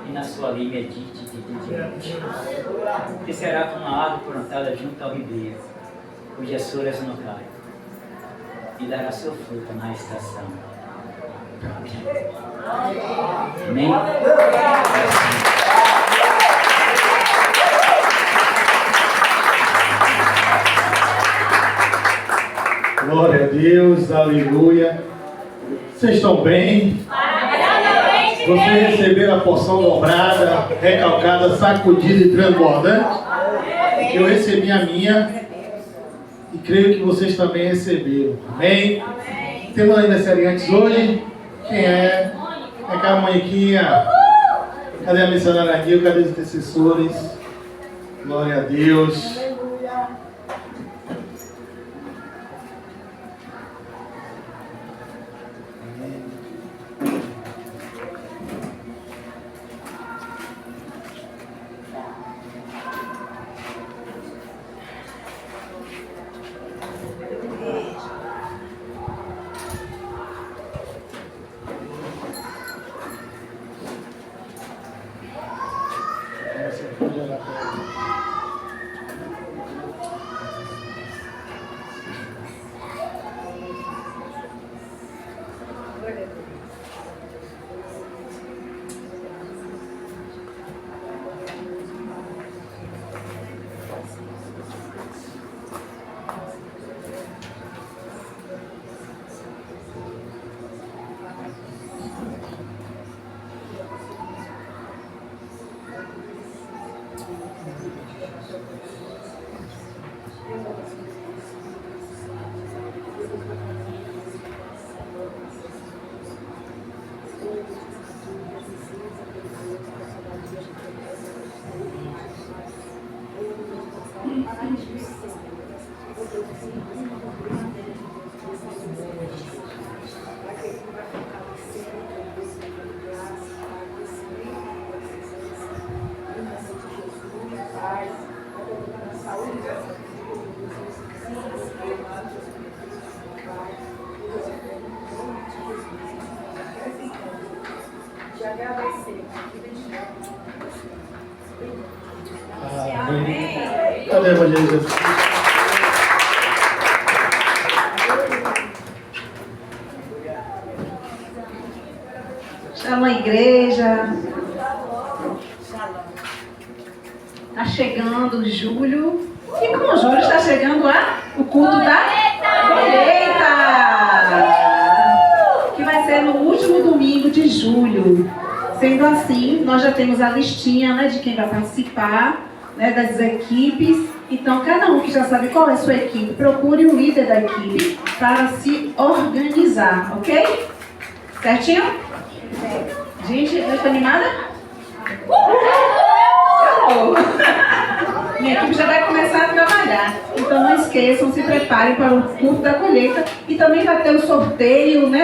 e na sua lei medite de dia e noite. Que será como uma árvore plantada junto ao ribeiro, cujas folhas não caem, e dará seu fruto na estação. Amém? Glória a Deus, aleluia. Vocês estão bem? Vocês receberam a porção dobrada, recalcada, sacudida e transbordante? Eu recebi a minha e creio que vocês também receberam. Amém? Temos aniversariantes hoje? Quem é? É cá a Moniquinha. Cadê a missionária Rio? Cadê os intercessores? Glória a Deus. Amém. Cadê a evangelho? Chama a igreja. Está chegando julho. E com julho está chegando o culto da colheita. Que vai ser no último domingo de julho. Sendo assim, nós já temos a listinha, né, de quem vai participar, né, das equipes. Então, cada um que já sabe qual é a sua equipe, procure o líder da equipe para se organizar, ok? Certinho? Gente, eu estou animada? Minha equipe já vai começar a trabalhar. Então, Então não esqueçam, se preparem para o culto da colheita. E também vai ter o sorteio, né,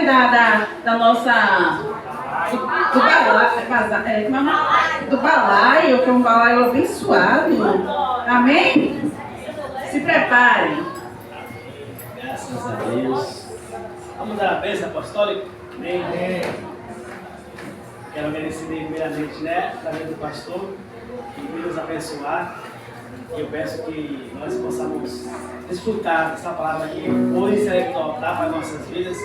da nossa... Do balaio, que é um balaio abençoado. Amém? Se preparem. Graças a Deus. Vamos dar a bênção apostólica? Amém. Quero agradecer primeiramente, né, através do pastor, que veio nos abençoar. Eu peço que nós possamos desfrutar dessa palavra aqui, hoje intelectualizar para nossas vidas.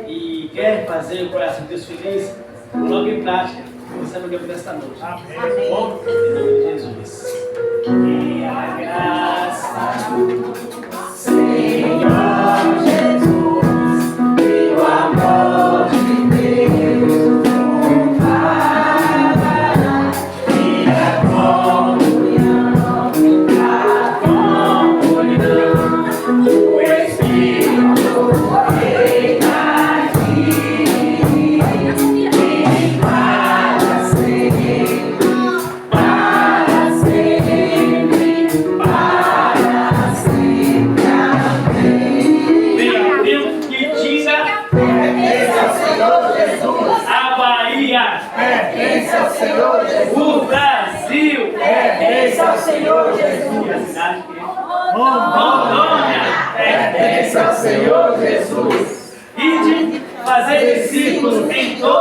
E quer fazer o coração de Deus feliz, coloque em prática o que você aprendeu desta noite. Amém. Bom, em nome de Jesus. Que a graça, Senhor Jesus, e o amor de Deus, o Pai, e a comunhão, o Espírito, pertence ao Senhor Jesus. O Brasil pertence ao Senhor Jesus. E a cidade que Rondônia pertence ao Senhor Jesus. E de fazer discípulos em todo